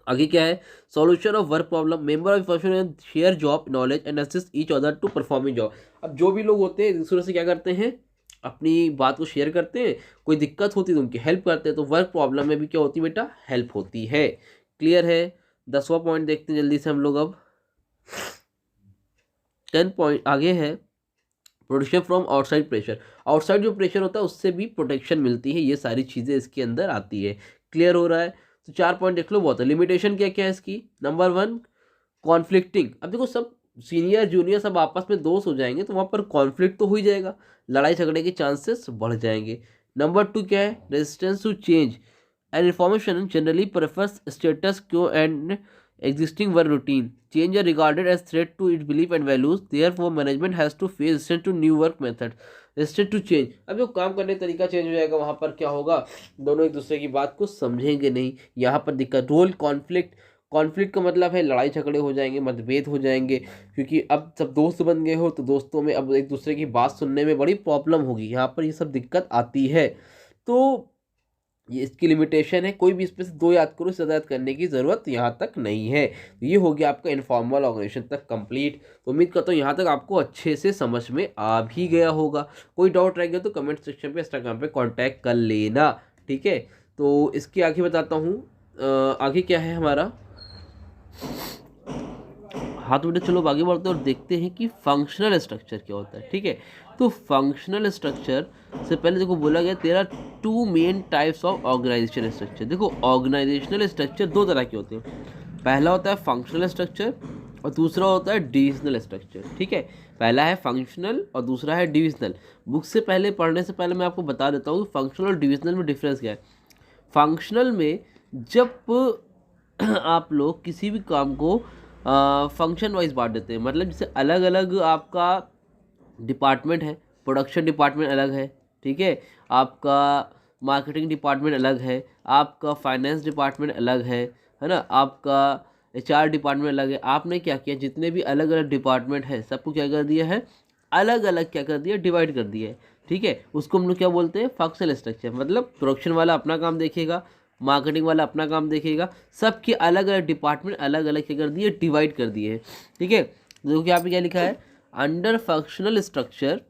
आगे क्या है, solution of work problem, member of share job knowledge and assist each other to performing job. अब जो भी लोग होते हैं एक दूसरे से क्या करते हैं, अपनी बात को शेयर करते हैं, कोई दिक्कत होती है तो उनकी हेल्प करते हैं। तो वर्क प्रॉब्लम में भी क्या होती है बेटा, हेल्प होती है। क्लियर है। 10वां पॉइंट देखते हैं जल्दी से हम लोग अब। 10 पॉइंट आगे है, protection from outside pressure. Outside जो प्रेशर होता है उससे भी प्रोटेक्शन मिलती है, ये सारी चीज़ें इसके अंदर आती है। क्लियर हो रहा है। तो 4 पॉइंट देख लो, बहुत है। लिमिटेशन क्या क्या है इसकी। Number 1, conflicting. अब देखो सब सीनियर जूनियर सब आपस में दोस्त हो जाएंगे तो वहाँ पर कॉन्फ्लिक्ट तो हो ही जाएगा, लड़ाई झगड़े के चांसेस बढ़ जाएंगे। नंबर 2 क्या है, resistance to change and information generally prefers status quo and existing work routine. Change are regarded as threat to its belief and values. Therefore, management has to face resistance to new work methods. Resistance to change. अब जो काम करने का तरीका change हो जाएगा, वहाँ पर क्या होगा, दोनों एक दूसरे की बात को समझेंगे नहीं, यहाँ पर दिक्कत। रोल कॉन्फ्लिक्ट, कॉन्फ्लिक्ट का मतलब है लड़ाई झगड़े हो जाएंगे, मतभेद हो जाएंगे, क्योंकि अब सब दोस्त बन गए हो तो दोस्तों में अब एक दूसरे की बात सुनने में बड़ी प्रॉब्लम होगी, यहाँ पर ये सब दिक्कत आती है। तो ये इसकी लिमिटेशन है, कोई भी इसमें से 2 याद करो, इससे याद करने की ज़रूरत यहाँ तक नहीं है। तो ये हो गया आपका इनफॉर्मल ऑर्गेनाइजेशन तक कंप्लीट। तो उम्मीद करता हूँ यहाँ तक आपको अच्छे से समझ में आ भी गया होगा। कोई डाउट रह गया तो कमेंट सेक्शन पे इंस्टाग्राम पे कांटेक्ट कर लेना, ठीक है। तो इसके आगे बताता हूँ, आगे क्या है हमारा। हाँ तो बेटा चलो आगे बढ़ते हैं और देखते हैं कि फंक्शनल स्ट्रक्चर क्या होता है, ठीक है। तो फंक्शनल स्ट्रक्चर से पहले देखो बोला गया तेरा 2 main types of organization structure. देखो ऑर्गेनाइजेशनल स्ट्रक्चर 2 तरह के होते हैं, पहला होता है फंक्शनल स्ट्रक्चर और दूसरा होता है डिविजनल स्ट्रक्चर, ठीक है। पहला है फंक्शनल और दूसरा है डिविजनल। बुक से पहले पढ़ने से पहले मैं आपको बता देता हूँ फंक्शनल और डिविजनल में डिफरेंस क्या है। फंक्शनल में जब आप लोग किसी भी काम को फंक्शन वाइज बांट देते हैं, मतलब जैसे अलग अलग आपका डिपार्टमेंट है, प्रोडक्शन डिपार्टमेंट अलग है, ठीक है, आपका मार्केटिंग डिपार्टमेंट अलग है, आपका फाइनेंस डिपार्टमेंट अलग है ना, आपका HR डिपार्टमेंट अलग है। आपने क्या किया, जितने भी अलग अलग डिपार्टमेंट है सबको क्या कर दिया है, अलग अलग क्या कर दिया, डिवाइड कर दिया है, ठीक है। उसको हम लोग क्या बोलते हैं, फंक्शनल स्ट्रक्चर। मतलब प्रोडक्शन वाला अपना काम देखेगा, मार्केटिंग वाला अपना काम देखेगा, सबके अलग अलग डिपार्टमेंट अलग अलग क्या कर दिए, डिवाइड कर दिए हैं, ठीक है। देखो यहाँ पे क्या लिखा है, under functional structure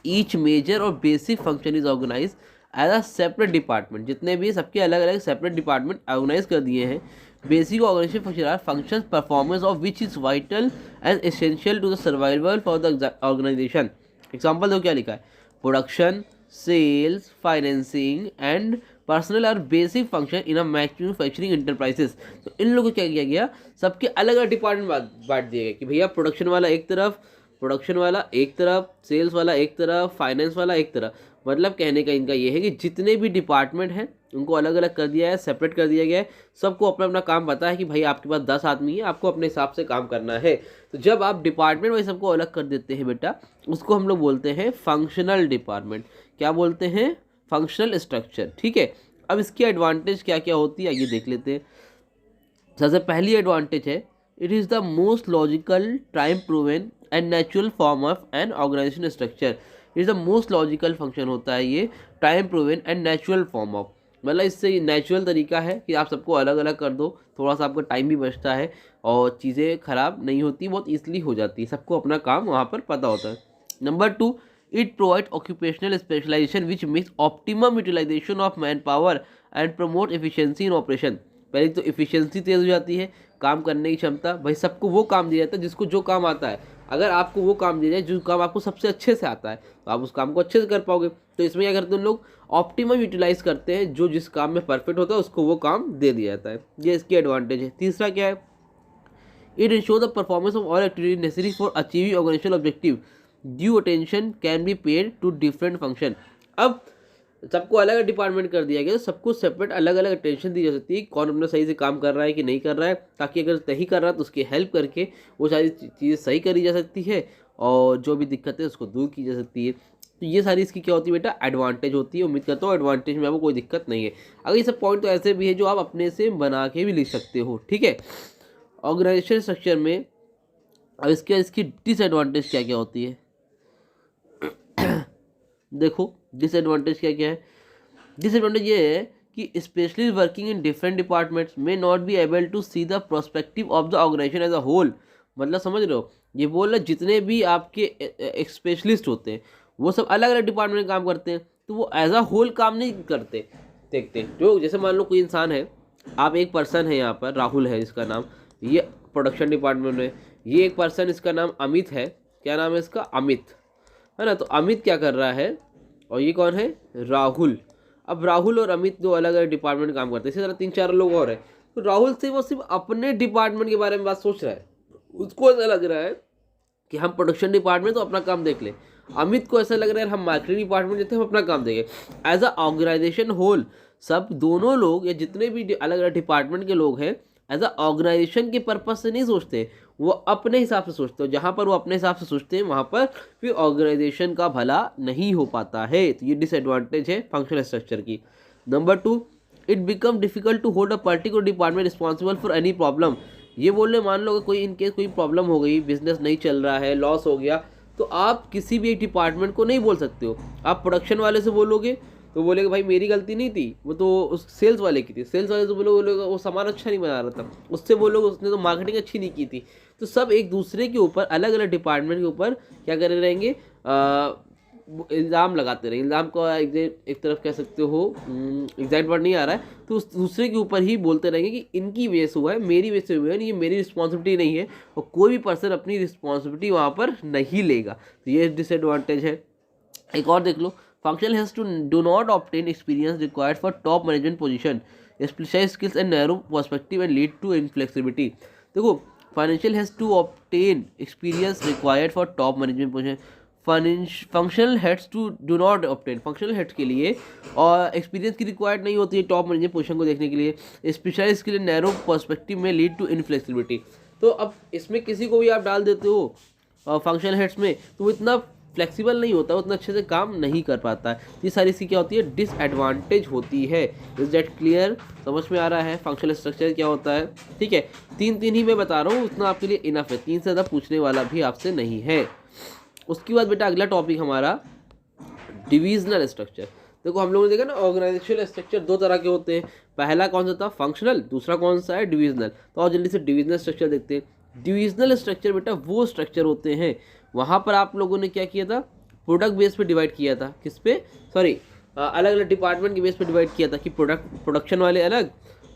each major और basic function is organise as a separate department. जितने भी सबके अलग अलग सेपरेट डिपार्टमेंट ऑर्गेनाइज कर दिए हैं। Basic organization function are function performance of which is vital and essential to the survival for the organization. Example दो क्या लिखा है, production, sales, financing and personal are basic function in a manufacturing enterprises. तो इन लोगों को क्या किया गया, सबके अलग अलग डिपार्टमेंट बांट दिए गए कि भैया प्रोडक्शन वाला एक तरफ, सेल्स वाला एक तरफ, फाइनेंस वाला एक तरफ। मतलब कहने का इनका ये है कि जितने भी डिपार्टमेंट हैं उनको अलग अलग कर दिया है, सेपरेट कर दिया गया है। सबको अपना अपना काम पता है कि भाई आपके पास 10 आदमी है, आपको अपने हिसाब से काम करना है। तो जब आप डिपार्टमेंट वाइज सबको अलग कर देते हैं बेटा, उसको हम लोग बोलते हैं फंक्शनल डिपार्टमेंट। क्या बोलते हैं, फंक्शनल स्ट्रक्चर, ठीक है। अब इसकी एडवांटेज क्या क्या होती है ये देख लेते हैं। सबसे पहली एडवांटेज है, it is the most logical, time proven and natural form of an organization structure. It is the most logical function होता है ये, time proven and natural form of, मतलब इससे नेचुरल तरीका है कि आप सबको अलग अलग कर दो, थोड़ा सा आपका टाइम भी बचता है और चीज़ें ख़राब नहीं होती, बहुत ईजिली हो जाती है, सबको अपना काम वहाँ पर पता होता है। Number 2, it provides occupational specialization which makes optimum utilization of manpower and promote efficiency in operation। पहले तो efficiency तेज हो जाती है, काम करने की क्षमता, भाई सबको वो काम दिया जाता है जिसको जो काम आता है। अगर आपको वो काम दिया जाए जो काम आपको सबसे अच्छे से आता है तो आप उस काम को अच्छे से कर पाओगे। तो इसमें क्या करते हैं लोग, ऑप्टिमम यूटिलाइज करते हैं, जो जिस काम में परफेक्ट होता है उसको वो काम दे दिया जाता है। ये इसकी एडवांटेज है। तीसरा क्या है, it ensure the performance of all activity necessary for achieving organizational objective, due attention can be paid to different function. अब सबको अलग अलग डिपार्टमेंट कर दिया गया, तो सबको सेपरेट अलग अलग अटेंशन दी जा सकती है, कौन अपना सही से काम कर रहा है कि नहीं कर रहा है, ताकि अगर नहीं कर रहा तो उसकी हेल्प करके वो सारी चीज़ें सही करी जा सकती है और जो भी दिक्कत है उसको दूर की जा सकती है। तो ये सारी इसकी क्या होती है बेटा, एडवांटेज होती है। उम्मीद करता हूँ एडवांटेज में आपको कोई दिक्कत नहीं है। अगर ये सब पॉइंट तो ऐसे भी है जो आप अपने से बना के भी लिख सकते हो, ठीक है। ऑर्गेनाइजेशन स्ट्रक्चर में अब इसकी डिसएडवांटेज क्या क्या होती है देखो डिसएडवांटेज क्या क्या है। डिसएडवांटेज ये है कि specially working in different departments may not be able to see the prospective of the organisation as a whole. मतलब समझ रहे हो, ये बोल रहे जितने भी आपके स्पेशलिस्ट होते हैं वो सब अलग अलग डिपार्टमेंट में काम करते हैं, तो वो एज अ होल काम नहीं करते। देखते जो जैसे मान लो कोई इंसान है, आप एक पर्सन है यहाँ पर, राहुल है इसका नाम, ये प्रोडक्शन डिपार्टमेंट में। ये एक पर्सन, इसका नाम अमित है। क्या नाम है इसका, अमित, है ना। तो अमित क्या कर रहा है, और ये कौन है, राहुल। अब राहुल और अमित दो अलग अलग डिपार्टमेंट में काम करते हैं, इसी तरह 3-4 लोग और हैं। तो राहुल से वो सिर्फ अपने डिपार्टमेंट के बारे में बात सोच रहा है, उसको ऐसा लग रहा है कि हम प्रोडक्शन डिपार्टमेंट तो अपना काम देख लें। अमित को ऐसा लग रहा है हम मार्केटिंग डिपार्टमेंट देते हैं, हम अपना काम देंगे। एज अ ऑर्गेनाइजेशन होल, सब दोनों लोग या जितने भी अलग अलग डिपार्टमेंट के लोग हैं एज अ ऑर्गेनाइजेशन के पर्पज से नहीं सोचते, वो अपने हिसाब से सोचते हो। जहाँ पर वो अपने हिसाब से सोचते हैं वहाँ पर फिर ऑर्गेनाइजेशन का भला नहीं हो पाता है। तो ये डिसएडवांटेज है फंक्शनल स्ट्रक्चर की। Number 2, it become difficult to hold a particular department responsible for any problem. ये बोल रहे मान लो कोई इनकेस कोई प्रॉब्लम हो गई, बिजनेस नहीं चल रहा है, लॉस हो गया, तो आप किसी भी एक डिपार्टमेंट को नहीं बोल सकते हो। आप प्रोडक्शन वाले से बोलोगे तो बोलेगा भाई मेरी गलती नहीं थी, वो तो उस सेल्स वाले की थी। सेल्स वाले से बोलोगे वो सामान अच्छा नहीं बना रहा था, उससे बोलोगे उसने तो मार्केटिंग अच्छी नहीं की थी। तो सब एक दूसरे के ऊपर, अलग अलग डिपार्टमेंट के ऊपर क्या करे रहेंगे, इल्ज़ाम लगाते रहेंगे। इल्ज़ाम को एक तरफ कह सकते हो, एग्जैक्ट वर्ड नहीं आ रहा है, तो उस दूसरे के ऊपर ही बोलते रहेंगे कि इनकी वजह से हुआ है, मेरी वजह से हुआ है, ये मेरी रिस्पॉन्सिबिलिटी नहीं है। और कोई भी पर्सन अपनी रिस्पॉन्सिबिलिटी वहाँ पर नहीं लेगा। तो ये डिसएडवांटेज है। एक और देख लो, functional has to do not obtain experience required for top management position, specialised skills and narrow perspective and lead to inflexibility. देखो financial has to obtain experience required for top management position, functional heads to do not obtain. Functional heads के लिए और experience की required नहीं होती है top management position को देखने के लिए। Specialized skill and narrow perspective में लीड टू इनफ्लेक्सिबिलिटी। तो अब इसमें किसी को भी आप डाल देते हो फंक्शनल हेड्स में, तो वो इतना फ्लेक्सिबल नहीं होता, उतना अच्छे से काम नहीं कर पाता है। ये सारी इसकी क्या होती है, डिसएडवांटेज होती है। इज दैट क्लियर, समझ में आ रहा है फंक्शनल स्ट्रक्चर क्या होता है, ठीक है। 3 ही मैं बता रहा हूँ, उतना आपके लिए इनफ है, 3 से ज़्यादा पूछने वाला भी आपसे नहीं है। उसके बाद बेटा अगला टॉपिक हमारा डिविजनल स्ट्रक्चर। देखो हम लोगों ने देखा ना ऑर्गेनाइजेशनल स्ट्रक्चर 2 तरह के होते हैं, पहला कौन सा था, फंक्शनल, दूसरा कौन सा है, डिविजनल। तो और जल्दी से डिविजनल स्ट्रक्चर देखते हैं। डिविजनल स्ट्रक्चर बेटा वो स्ट्रक्चर होते हैं, वहाँ पर आप लोगों ने क्या किया था, प्रोडक्ट बेस पे डिवाइड किया था। किस पे, सॉरी, अलग अलग डिपार्टमेंट के बेस पे डिवाइड किया था कि प्रोडक्शन वाले अलग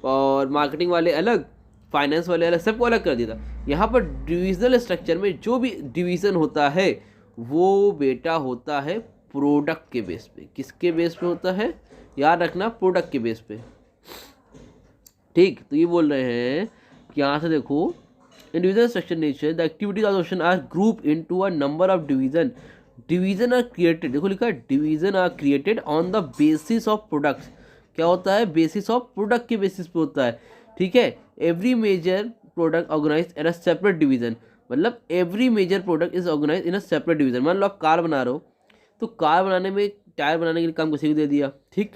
और मार्केटिंग वाले अलग, फाइनेंस वाले अलग, सबको अलग कर दिया था। यहाँ पर डिविजनल स्ट्रक्चर में जो भी डिवीज़न होता है वो बेटा होता है प्रोडक्ट के बेस पे। किसके बेस पे होता है, याद रखना, प्रोडक्ट के बेस पे, ठीक। तो ये बोल रहे हैं कि यहाँ से देखो, in division structure nature the activities of the ocean are grouped into a number of division are created। देखो लिखा है division are created on the basis of products। क्या होता है, बेसिस ऑफ प्रोडक्ट के बेसिस पे होता है, ठीक है। Every major product organise in a separate division, मतलब every major product is organise in a separate division. मान लो आप कार बना रहे हो, तो कार बनाने में, टायर बनाने के लिए काम किसी को दे दिया, ठीक।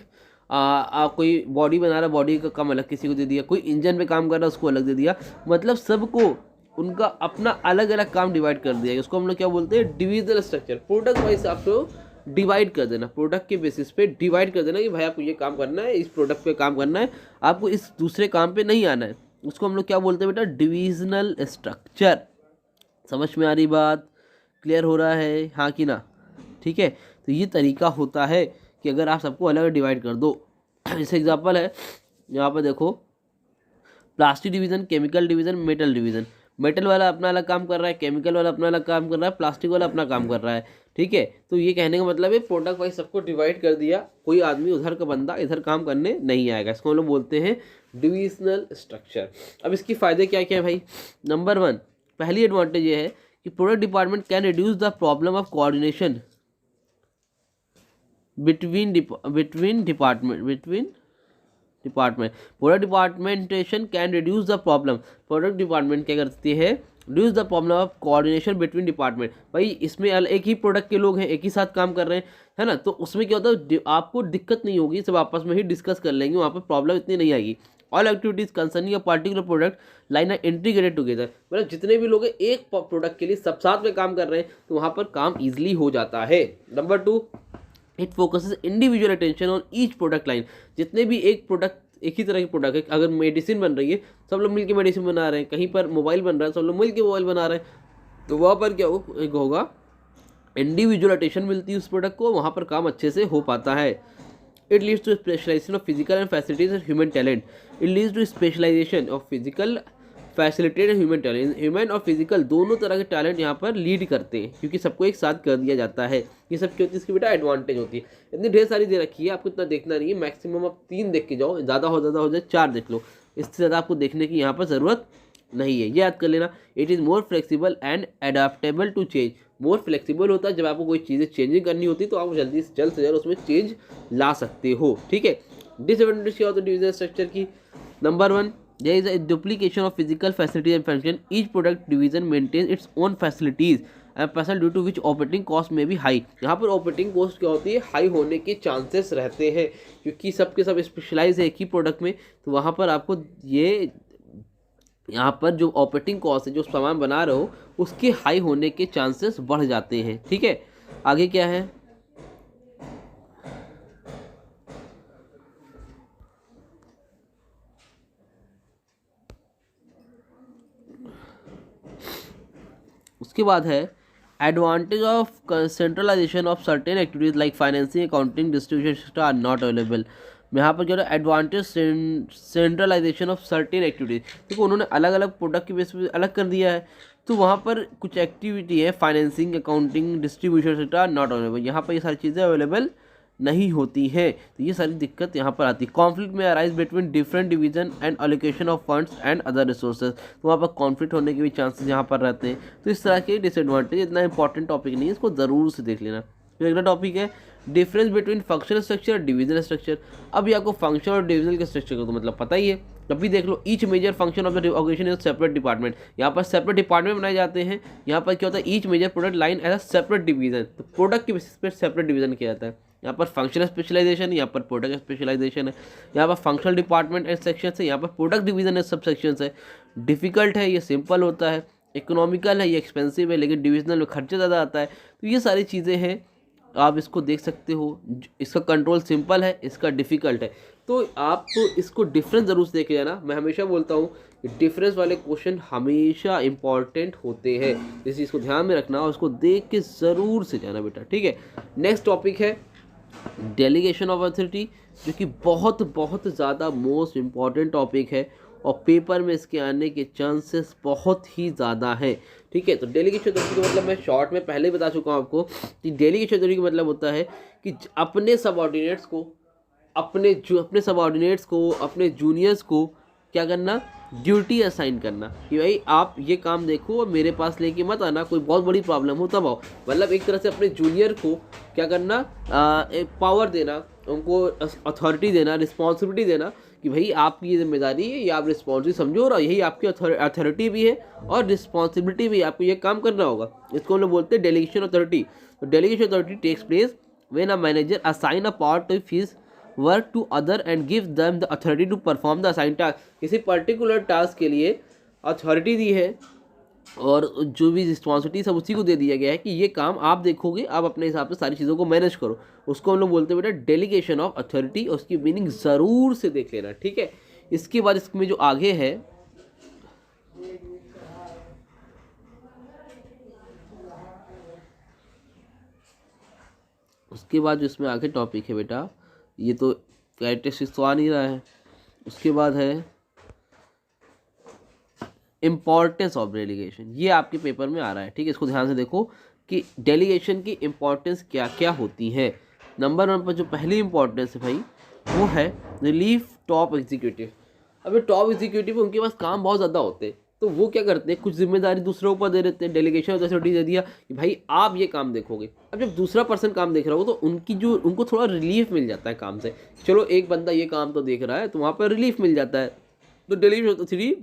कोई बॉडी बना रहा है, बॉडी का काम अलग किसी को दे दिया, कोई इंजन पे काम कर रहा है उसको अलग दे दिया। मतलब सबको उनका अपना अलग अलग काम डिवाइड कर दिया। उसको हम लोग क्या बोलते हैं, डिविजनल स्ट्रक्चर। प्रोडक्ट वाइज आपको डिवाइड कर देना, प्रोडक्ट के बेसिस पे डिवाइड कर देना कि भाई आपको ये काम करना है, इस प्रोडक्ट पे काम करना है, आपको इस दूसरे काम पे नहीं आना है। उसको हम लोग क्या बोलते हैं बेटा, डिविजनल स्ट्रक्चर। समझ में आ रही बात, क्लियर हो रहा है, हाँ कि ना, ठीक है। तो ये तरीका होता है कि अगर आप सबको अलग डिवाइड कर दो। जैसे एग्जांपल है यहाँ पर देखो, plastic division, chemical division, metal division. Metal वाला अपना अलग काम कर रहा है, केमिकल वाला अपना अलग काम कर रहा है, प्लास्टिक वाला अपना काम कर रहा है, ठीक है। तो ये कहने का मतलब है प्रोडक्ट वाइज सबको डिवाइड कर दिया, कोई आदमी उधर का बंदा इधर काम करने नहीं आएगा। इसको हम लोग बोलते हैं डिविजनल स्ट्रक्चर। अब इसके फ़ायदे क्या क्या है भाई। नंबर 1, पहली एडवांटेज ये है कि product department can reduce the problem of coordination. between department product departmentation can reduce the problem. Product department क्या करती है, reduce the problem of coordination between department. भाई इसमें एक ही प्रोडक्ट के लोग हैं, एक ही साथ काम कर रहे हैं, है ना, तो उसमें क्या होता है, आपको दिक्कत नहीं होगी, सब आपस में ही डिस्कस कर लेंगे, वहाँ पर प्रॉब्लम इतनी नहीं आएगी। All activities concerning a particular product line are integrated together. मतलब जितने भी लोग हैं एक प्रोडक्ट के लिए सब साथ में काम कर रहे हैं, तो वहाँ पर काम ईजिली हो जाता है। Number 2, it focuses individual attention on each product line. जितने भी एक प्रोडक्ट, एक ही तरह की प्रोडक्ट है, अगर मेडिसिन बन रही है, सब लोग मिलकर मेडिसिन बना रहे हैं, कहीं पर मोबाइल बन रहा है, सब लोग मिलकर मोबाइल बना रहे हैं, तो वहाँ पर क्या होगा, इंडिविजुअल अटेंशन मिलती है उस प्रोडक्ट को, वहाँ पर काम अच्छे से हो पाता है। It leads to specialization of physical and facilities and human talent. It leads to specialization of physical facilitated and human talent. Human और फिजिकल दोनों तरह के टैलेंट यहाँ पर लीड करते हैं, क्योंकि सबको एक साथ कर दिया जाता है। ये सब क्या होती है, इसकी बेटा एडवांटेज होती है। इतनी ढेर सारी दे रखी है, आपको इतना देखना नहीं है, मैक्सिमम आप 3 देख के जाओ, ज़्यादा हो जाए 4 देख लो, इससे ज़्यादा आपको देखने की यहाँ पर ज़रूरत नहीं है, ये याद कर लेना। It is more flexible and adaptable to change. More flexible होता है, जब आपको कोई चीज़ें चेंजिंग करनी होती है तो आप जल्द से जल्द उसमें चेंज ला सकते हो, ठीक है। डिसएडवांटेज क्या होता है डिवीजन स्ट्रक्चर की। Number 1, there is a duplication of physical facilities and function. Each product division maintains its own facilities and person due to which operating cost may be high. यहाँ पर ऑपरेटिंग कॉस्ट क्या होती है, high होने के chances रहते हैं, क्योंकि सबके सब स्पेशलाइज है एक ही प्रोडक्ट में, तो वहाँ पर आपको ये यहाँ पर जो ऑपरेटिंग कॉस्ट है, जो सामान बना रहे हो, उसके हाई होने के चांसेस बढ़ जाते हैं, ठीक है। आगे क्या है, उसके बाद है advantage of centralization of certain activities like financing, accounting, distribution are not available. यहाँ पर क्या है, advantage centralization of certain activities, देखो उन्होंने अलग अलग प्रोडक्ट के बेस पे अलग कर दिया है, तो वहाँ पर कुछ एक्टिविटी है, financing, accounting, distribution are not available, यहाँ पर ये सारी चीज़ें अवेलेबल नहीं होती है, तो ये सारी दिक्कत यहाँ पर आती है। कॉन्फ्लिक्ट में arise between different division and allocation of funds and other resources, तो वहाँ पर कॉन्फ्लिक्ट होने के भी चांसेस यहाँ पर रहते हैं, तो इस तरह के डिसएडवांटेज। इतना इंपॉर्टेंट टॉपिक नहीं है, इसको ज़रूर से देख लेना। फिर अगला टॉपिक है डिफरेंस बिटवीन फंक्शनल स्ट्रक्चर और डिविजनल स्ट्रक्चर। अब ये आपको फंक्शन और डिविजनल के स्ट्रक्चर का तो मतलब पता ही है, अभी देख लो, each major function of the organisation is separate department. यहाँ पर सेपरेट डिपार्टमेंट बनाए जाते हैं, यहाँ पर क्या होता है, each major product line as a separate division, तो प्रोडक्ट के बेसिस पर सेपरेट डिवीजन किया जाता है। यहाँ पर फंक्शनल स्पेशलाइजेशन है, यहाँ पर प्रोडक्ट स्पेशलाइजेशन है, यहाँ पर फंक्शनल डिपार्टमेंट एंड सेक्शन है, यहाँ पर product division and sub section है। डिफिकल्ट है, ये सिंपल होता है। इकोनॉमिकल है, ये एक्सपेंसिव है, लेकिन डिविजनल में खर्चा ज़्यादा आता है। तो ये सारी चीज़ें हैं, आप इसको देख सकते हो। इसका कंट्रोल सिंपल है, इसका डिफ़िकल्ट है, तो आप तो इसको डिफरेंस ज़रूर से देखे जाना। मैं हमेशा बोलता हूँ कि डिफरेंस वाले क्वेश्चन हमेशा इंपॉर्टेंट होते हैं, इस चीज़ को ध्यान में रखना और उसको देख के ज़रूर से जाना बेटा, ठीक है। नेक्स्ट टॉपिक है डेलीगेशन ऑफ अथॉरिटी, जो कि बहुत बहुत ज़्यादा मोस्ट इम्पॉर्टेंट टॉपिक है और पेपर में इसके आने के चांसेस बहुत ही ज़्यादा हैं, ठीक है। तो डेलीगेशन अथॉरिटी का मतलब मैं शॉर्ट में पहले ही बता चुका हूँ आपको कि डेलीगेशन अथॉरिटी का मतलब होता है कि अपने सबऑर्डिनेट्स को, अपने जूनियर्स को क्या करना, ड्यूटी असाइन करना कि भाई आप ये काम देखो और मेरे पास लेके मत आना, कोई बहुत बड़ी प्रॉब्लम हो तब आओ। मतलब एक तरह से अपने जूनियर को क्या करना, एक पावर देना, उनको अथॉरिटी देना, रिस्पॉन्सिबिलिटी देना कि भाई आपकी ये जिम्मेदारी है, ये आप रिस्पॉन्सिबिलिटी समझो और यही आपकी अथॉरिटी भी है और रिस्पॉन्सिबिलिटी भी है, आपको ये काम करना होगा। इसको हम लोग बोलते हैं डेलीगेशन अथॉरिटी। तो delegation authority takes place when a manager assign a part to his work to other and give them the authority to perform the assign task. किसी पर्टिकुलर टास्क के लिए अथॉरिटी दी है और जो भी रिस्पॉन्सिबिलिटी सब उसी को दे दिया गया है कि ये काम आप देखोगे, आप अपने हिसाब से सारी चीज़ों को मैनेज करो, उसको हम लोग बोलते हैं बेटा डेलीगेशन ऑफ अथॉरिटी। उसकी मीनिंग ज़रूर से देख लेना, ठीक है। इसके बाद इसमें जो आगे है, उसके बाद जो इसमें आगे टॉपिक है बेटा, ये तो कैरेक्टरिस्टिक्स तो आ नहीं रहा है। उसके बाद है इम्पॉर्टेंस ऑफ डेलीगेशन, ये आपके पेपर में आ रहा है, ठीक है। इसको ध्यान से देखो कि डेलीगेशन की इम्पॉर्टेंस क्या क्या होती है। नंबर 1 पर जो पहली इम्पॉर्टेंस है भाई, वो है रिलीफ टॉप एग्जीक्यूटिव। अब टॉप एग्जीक्यूटिव उनके पास काम बहुत ज़्यादा होते हैं, तो वो क्या करते हैं, कुछ जिम्मेदारी दूसरों ऊपर दे देते हैं, डेलीगेशन अथॉरिटी दे दिया कि भाई आप ये काम देखोगे। अब जब दूसरा पर्सन काम देख रहा हो तो उनको थोड़ा रिलीफ मिल जाता है काम से, चलो एक बंदा ये काम तो देख रहा है, तो वहाँ पर रिलीफ मिल जाता है। तो delegation authority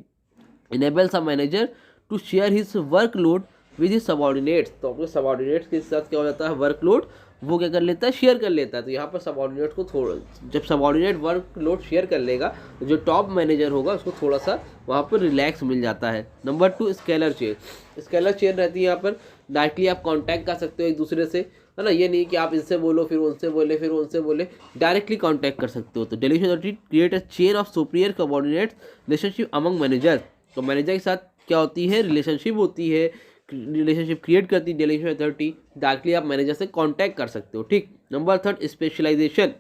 enables a manager to share his workload with his subordinates. तो अपने सबऑर्डिनेट्स के साथ क्या हो जाता है, वर्कलोड वो क्या कर लेता है, शेयर कर लेता है। तो यहाँ पर सबऑर्डिनेट को थोड़ा, जब सबऑर्डिनेट वर्कलोड शेयर कर लेगा तो जो टॉप मैनेजर होगा उसको थोड़ा सा वहाँ पर रिलैक्स मिल जाता है। Number 2, scalar chain. Scalar chain रहती है यहाँ पर, डायरेक्टली आप कांटेक्ट कर सकते हो एक दूसरे से, है ना। ये नहीं कि आप इनसे बोलो फिर उनसे बोले फिर उनसे बोले, डायरेक्टली कांटेक्ट कर सकते हो। तो delegation authority create a chain of superior subordinates relationship among manager. तो मैनेजर के साथ क्या होती है, रिलेशनशिप होती है, रिलेशनशिप क्रिएट करती है डेलीगेशन अथॉरिटी, डायरेक्टली आप मैनेजर से कांटेक्ट कर सकते हो, ठीक। Number 3, specialisation.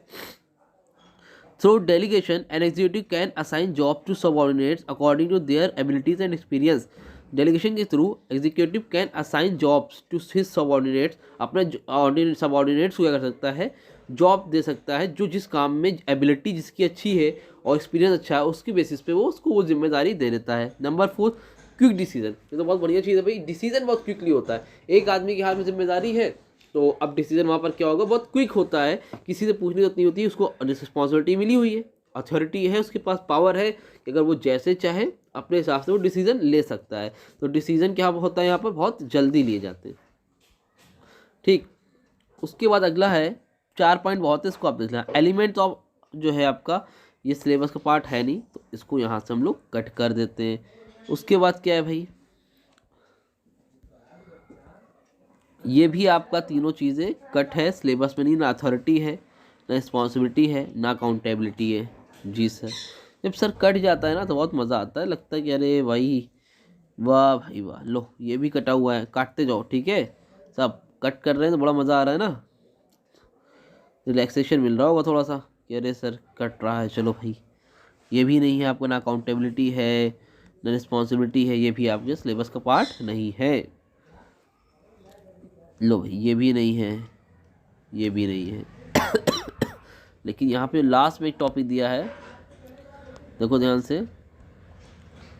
Through delegation an executive can assign job to subordinates according to their abilities and experience. Delegation के through executive can assign jobs to his subordinates, अपने subordinates को क्या कर सकता है, जॉब दे सकता है, जो जिस काम में एबिलिटी जिसकी अच्छी है और एक्सपीरियंस अच्छा है उसकी बेसिस पे वो उसको वो जिम्मेदारी दे देता है। Number 4, quick decision. ये तो बहुत बढ़िया चीज़ है भाई, डिसीजन बहुत क्विकली होता है। एक आदमी के हाथ में जिम्मेदारी है तो अब डिसीजन वहाँ पर क्या होगा, बहुत क्विक होता है, किसी से पूछनी जरूरत नहीं होती, उसको रिस्पॉन्सिबिलिटी मिली हुई है, अथॉरिटी है, उसके पास पावर है कि अगर वो जैसे चाहे अपने हिसाब से वो डिसीजन ले सकता है। तो डिसीजन क्या होता है यहाँ पर, बहुत जल्दी लिए जाते हैं, ठीक। उसके बाद अगला है, 4 पॉइंट बहुत है, इसको आप देख लें। एलिमेंट्स ऑफ जो है आपका, ये सिलेबस का पार्ट है नहीं तो इसको यहाँ से हम लोग कट कर देते हैं। उसके बाद क्या है भाई, ये भी आपका तीनों चीज़ें कट है, सिलेबस में नहीं, ना अथॉरिटी है, ना रिस्पॉन्सिबिलिटी है, ना अकाउंटेबिलिटी है। जी सर, जब सर कट जाता है ना तो बहुत मज़ा आता है, लगता है कि अरे भाई वाह भाई वाह, लो ये भी कटा हुआ है, काटते जाओ, ठीक है। सब कट कर रहे हैं तो बड़ा मज़ा आ रहा है ना, रिलैक्सेशन मिल रहा होगा थोड़ा सा कि अरे सर कट रहा है, चलो भाई। ये भी नहीं है आपको, ना अकाउंटेबिलिटी है ना रिस्पॉन्सिबिलिटी है, ये भी आपके सिलेबस का पार्ट नहीं है। लो भाई ये भी नहीं है, ये भी नहीं है लेकिन यहाँ पे लास्ट में एक टॉपिक दिया है, देखो ध्यान से,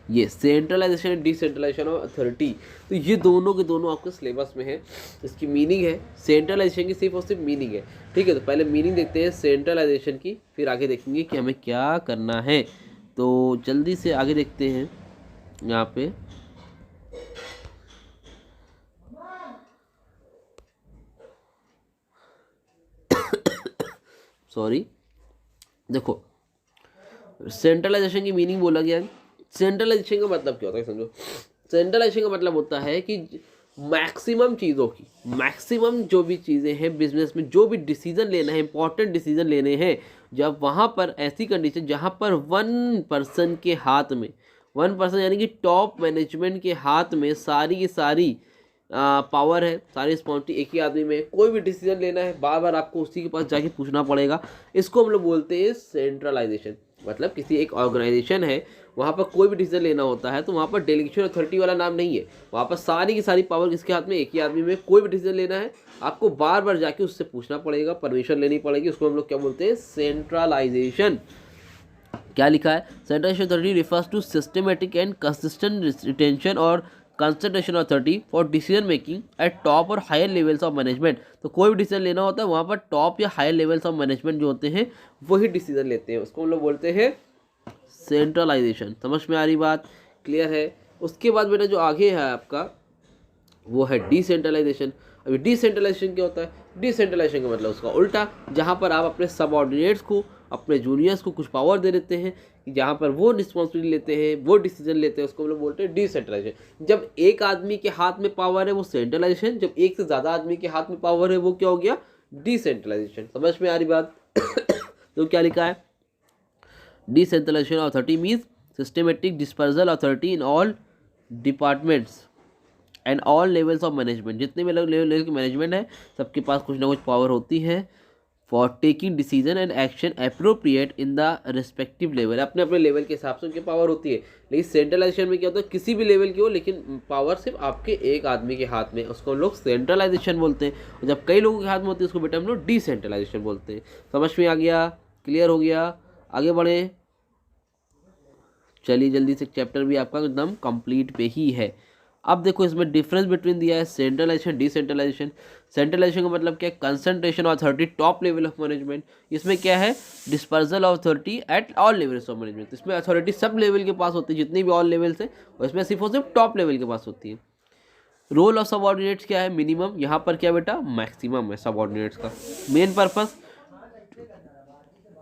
ये centralization and decentralization of authority. तो ये दोनों के दोनों आपके सिलेबस में है। इसकी मीनिंग है, सेंट्रलाइजेशन की सिर्फ और सिर्फ मीनिंग है, ठीक है। तो पहले मीनिंग देखते हैं सेंट्रलाइजेशन की, फिर आगे देखेंगे कि हमें क्या करना है। तो जल्दी से आगे देखते हैं यहाँ पे। सॉरी, देखो सेंट्रलाइजेशन की मीनिंग बोला गया है। सेंट्रलाइजेशन का मतलब क्या होता है, समझो। सेंट्रलाइजेशन का मतलब होता है कि मैक्सिमम चीज़ों की, मैक्सिमम जो भी चीज़ें हैं बिजनेस में, जो भी डिसीजन लेना है, इंपॉर्टेंट डिसीजन लेने हैं, जब वहाँ पर ऐसी कंडीशन जहाँ पर 1 पर्सन के हाथ में, 1 पर्सन यानी कि टॉप मैनेजमेंट के हाथ में सारी की सारी पावर है, सारी रिस्पॉन्सिबिलिटी एक ही आदमी में, कोई भी डिसीजन लेना है बार बार आपको उसी के पास जाके पूछना पड़ेगा, इसको हम लोग बोलते हैं सेंट्रलाइजेशन। मतलब किसी एक ऑर्गेनाइजेशन है, वहाँ पर कोई भी डिसीजन लेना होता है तो वहाँ पर डेलीगेशन अथॉरिटी वाला नाम नहीं है, वहाँ पर सारी की सारी पावर किसके हाथ में, एक ही आदमी में। कोई भी डिसीजन लेना है आपको बार बार जाके उससे पूछना पड़ेगा, परमिशन लेनी पड़ेगी, उसको हम लोग क्या बोलते हैं, सेंट्रलाइजेशन। क्या लिखा है, centralisation authority refers to systematic and consistent retention और concentration authority for decision making at top और हायर लेवल्स ऑफ मैनेजमेंट। तो कोई भी डिसीजन लेना होता है वहाँ पर टॉप या हायर लेवल्स ऑफ मैनेजमेंट जो होते हैं वही डिसीजन लेते हैं, उसको हम लोग बोलते हैं सेंट्रलाइजेशन। समझ में आ रही बात, क्लियर है। उसके बाद बेटा जो आगे है आपका वो है डिसेंट्रलाइजेशन। अभी डिसेंट्रलाइजेशन क्या होता है, डिसेंट्रलाइजेशन का मतलब उसका उल्टा, जहाँ पर आप अपने सबऑर्डिनेट्स को, अपने जूनियर्स को कुछ पावर दे देते हैं, जहाँ पर वो रिस्पॉन्सिबिलिटी लेते हैं, वो डिसीजन लेते हैं, उसको हम लोग बोलते हैं डिसेंट्रलाइजेशन। जब एक आदमी के हाथ में पावर है वो सेंट्रलाइजेशन, जब एक से ज़्यादा आदमी के हाथ में पावर है वो क्या हो गया, डिसेंट्रलाइजेशन। समझ में आ रही बात तो क्या लिखा है, decentralization authority means systematic dispersal authority in all departments and all levels of management. जितने भी लेवल के मैनेजमेंट है सबके पास कुछ ना कुछ पावर होती है for taking decision and action appropriate in the respective level. अपने अपने लेवल के हिसाब से उनकी पावर होती है। लेकिन सेंट्रलाइजेशन में क्या होता है, किसी भी लेवल की हो लेकिन पावर सिर्फ आपके एक आदमी के हाथ में, उसको हम लोग सेंट्रलाइजेशन बोलते हैं। और जब कई लोगों के हाथ में होती है उसको बेटा हम लोग डिसेंट्रलाइजेशन बोलते हैं। समझ में आ गया, क्लियर हो गया, आगे बढ़े। चलिए जल्दी से चैप्टर भी आपका एकदम कंप्लीट पे ही है। अब देखो इसमें डिफरेंस बिटवीन दिया है सेंट्रलाइजेशन डिसेंट्रलाइजेशन। सेंट्रलाइजेशन का मतलब क्या है, concentration of authority top level of management. इसमें क्या है, dispersal of authority at all levels of management. इसमें अथॉरिटी सब लेवल के पास होती है, जितनी भी ऑल लेवल्स है, और इसमें सिर्फ और सिर्फ टॉप लेवल के पास होती है। रोल ऑफ सबऑर्डिनेट्स क्या है, मिनिमम। यहाँ पर क्या बेटा, मैक्सिमम है सबऑर्डिनेट्स का। Main purpose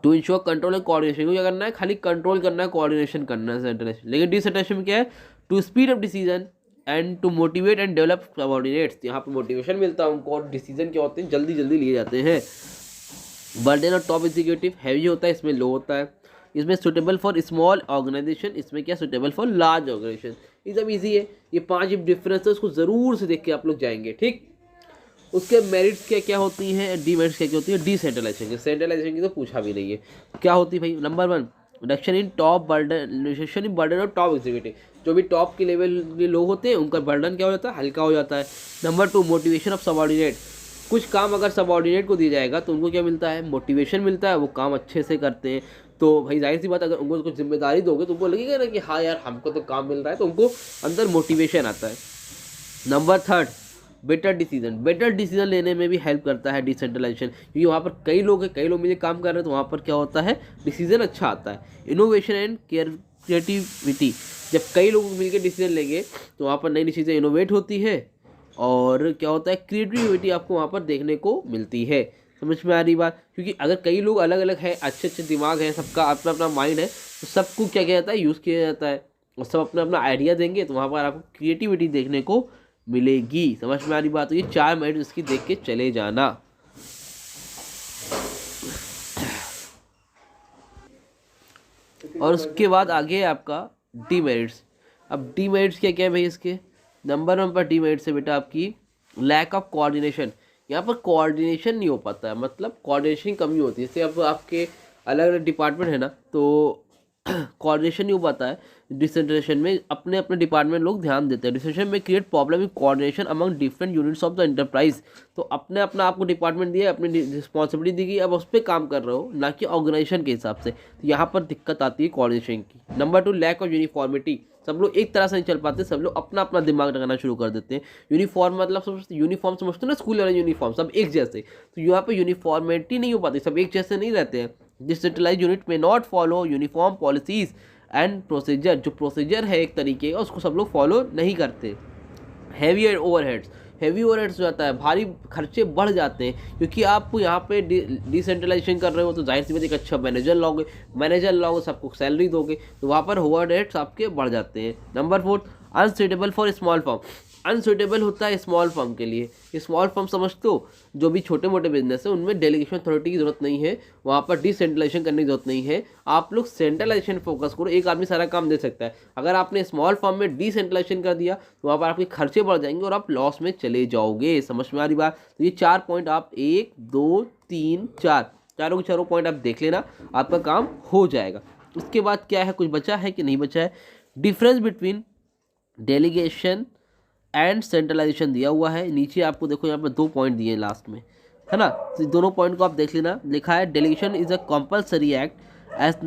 to ensure control and coordination. को क्या करना है, खाली कंट्रोल करना है, कोऑर्डिनेशन करना है सेंट्रलाइजेशन। लेकिन डिसेंट्रलाइजेशन में क्या है, to speed up decision and to motivate and develop subordinates. यहाँ पे मोटिवेशन मिलता है उनको, और डिसीजन क्या होते हैं, जल्दी जल्दी लिए जाते हैं। Burden of top executive heavy होता है, इसमें लो होता है। इसमें सुटेबल फॉर स्मॉल ऑर्गेनाइजेशन, इसमें क्या सुटेबल फॉर लार्ज ऑर्गेनाइजेशन। ये सब ईजी है, ये 5 डिफरेंस है, उसको ज़रूर से देख के आप लोग जाएंगे, ठीक। उसके मेरिट्स क्या क्या होती हैं, डीमेरिट्स क्या क्या होती है डिसेंट्रलाइजेशन की। सेंट्रलाइजेशन की तो पूछा भी नहीं है, क्या होती है भाई। Number 1, reduction in top burden, reduction in burden of top executive. जो भी टॉप के लेवल के लोग होते हैं उनका बर्डन क्या हो जाता है, हल्का हो जाता है। Number 2, motivation of subordinate. कुछ काम अगर सबऑर्डिनेट को दिया जाएगा तो उनको क्या मिलता है, मोटिवेशन मिलता है, वो काम अच्छे से करते हैं। तो भाई जाहिर सी बात, अगर उनको कुछ जिम्मेदारी दोगे तो उनको लगेगा ना कि हाँ यार हमको तो काम मिल रहा है, तो उनको अंदर मोटिवेशन आता है। Number 3, better decision. Better decision लेने में भी हेल्प करता है डिसेंट्रलाइजेशन, क्योंकि वहाँ पर कई लोग हैं, कई लोग मिलकर काम कर रहे हैं, तो वहाँ पर क्या होता है, डिसीजन अच्छा आता है। Innovation and creativity. जब कई लोग मिलकर डिसीजन लेंगे तो वहाँ पर नई नई चीज़ें इनोवेट होती है, और क्या होता है, क्रिएटिविटी आपको वहाँ पर देखने को मिलती है। समझ में आ रही बात, क्योंकि अगर कई लोग अलग अलग हैं, अच्छे अच्छे दिमाग हैं, सबका अपना अपना माइंड है, तो सबको क्या किया जाता है, यूज़ किया जाता है, और सब अपना अपना आइडिया देंगे, तो वहाँ पर आपको क्रिएटिविटी देखने को मिलेगी। समझ में आ रही बात। तो ये 4 मेरिट इसकी देख के चले जाना। और उसके बाद आगे आपका डीमेरिट्स। अब डीमेरिट्स क्या क्या है भाई इसके। नंबर 1 पर डीमेरिट्स है बेटा आपकी लैक ऑफ कोऑर्डिनेशन। यहाँ पर कोऑर्डिनेशन नहीं हो पाता है, मतलब कोऑर्डिनेशन कमी होती है। जैसे अब आपके अलग अलग डिपार्टमेंट है ना, तो कोऑर्डिनेशन नहीं हो पाता है। डिसेंट्रलाइजेशन में अपने अपने डिपार्टमेंट लोग ध्यान देते हैं। डिसेंट्रलाइजेशन में create problem in coordination among different units of the enterprise. तो अपने अपना आपको डिपार्टमेंट दिया, अपनी रिस्पॉन्सिबिलिटी दी गई, अब उस पर काम कर रहे हो, ना कि ऑर्गेनाइजेशन के हिसाब से। तो यहाँ पर दिक्कत आती है कोऑर्डिनेशन की। Number 2, lack of uniformity. सब लोग एक तरह से नहीं चल पाते, सब लोग अपना अपना दिमाग लगाना शुरू कर देते हैं। यूनिफॉर्म मतलब यूनिफॉर्म समझते हो ना, स्कूल वाले यूनिफॉर्म सब एक जैसे। तो यहाँ पे यूनिफॉर्मिटी नहीं हो पाती, सब एक जैसे नहीं रहते हैं। डिसेंट्रलाइज्ड यूनिट में not follow uniform policies and procedure. जो प्रोसीजर है एक तरीके का, उसको सब लोग फॉलो नहीं करते। Heavy overheads. हैवी ओवरहेड्स हो जाता है, भारी खर्चे बढ़ जाते हैं, क्योंकि आप यहाँ पे डिसेंट्रलाइजेशन कर रहे हो, तो जाहिर सी बात एक अच्छा मैनेजर लाओगे, सबको सैलरी दोगे, तो वहाँ पर ओवरहेड्स आपके बढ़ जाते हैं। Number 4, unsuitable for small firm. Unsuitable होता है स्मॉल फर्म के लिए। स्मॉल फर्म समझते हो, जो भी छोटे मोटे बिजनेस है उनमें डेलीगेशन अथॉरिटी की जरूरत नहीं है, वहाँ पर डिसेंट्रलाइजेशन करने की जरूरत नहीं है। आप लोग सेंट्रलाइजेशन फोकस करो, एक आदमी सारा काम दे सकता है। अगर आपने स्मॉल फर्म में डिसेंट्रलाइजेशन कर दिया तो वहाँ पर आपके खर्चे बढ़ जाएंगे और आप लॉस में चले जाओगे। समझ में आ रही बात। तो ये 4 पॉइंट आप 1 2 3 4 चारों के चारों पॉइंट आप देख लेना, आपका काम हो जाएगा। उसके बाद क्या है, कुछ बचा है कि नहीं बचा है। Difference between delegation and centralization दिया हुआ है नीचे आपको, देखो यहाँ पर 2 पॉइंट दिए हैं लास्ट में, है ना। तो दोनों पॉइंट को आप देख लेना। लिखा है delegation is a compulsory act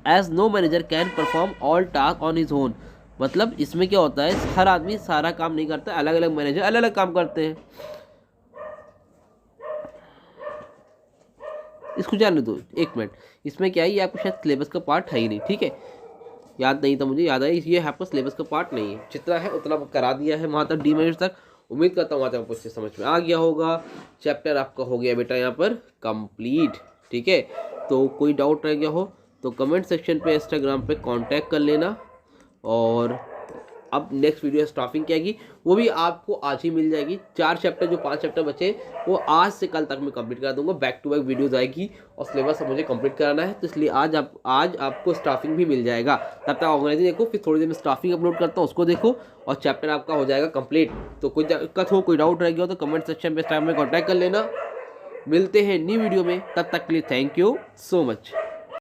as no manager can perform all task on his own. मतलब इसमें क्या होता है, हर आदमी सारा काम नहीं करता, अलग अलग मैनेजर अलग अलग काम करते हैं। इसको जानने दो 1 मिनट। इसमें क्या है, ये आपको शायद सिलेबस का पार्ट है ही नहीं, ठीक है, याद नहीं था मुझे, याद है ये आपका सिलेबस का पार्ट नहीं है। जितना है उतना करा दिया है वहाँ तक, डीमेरिट्स तक। उम्मीद करता हूँ वहाँ तक आपको इससे समझ में आ गया होगा। चैप्टर आपका हो गया बेटा यहाँ पर कंप्लीट, ठीक है। तो कोई डाउट रह गया हो तो कमेंट सेक्शन पे इंस्टाग्राम पे कांटेक्ट कर लेना। और अब नेक्स्ट वीडियो स्टाफिंग की आएगी, वो भी आपको आज ही मिल जाएगी। 4 चैप्टर, जो 5 चैप्टर बचे वो आज से कल तक मैं कंप्लीट करा दूंगा। बैक टू बैक वीडियोज़ आएगी और सिलेबस मुझे कंप्लीट कराना है, तो इसलिए आज आपको स्टाफिंग भी मिल जाएगा। तब तक ऑर्गेनाइजिंग देखो, फिर थोड़ी देर में स्टाफिंग अपलोड करता हूँ, उसको देखो, और चैप्टर आपका हो जाएगा कंप्लीट। तो कोई दिक्कत हो, कोई डाउट रह गया हो तो कमेंट सेक्शन पे इस टाइम में कॉन्टैक्ट कर लेना। मिलते हैं न्यू वीडियो में, तब तक के लिए थैंक यू सो मच।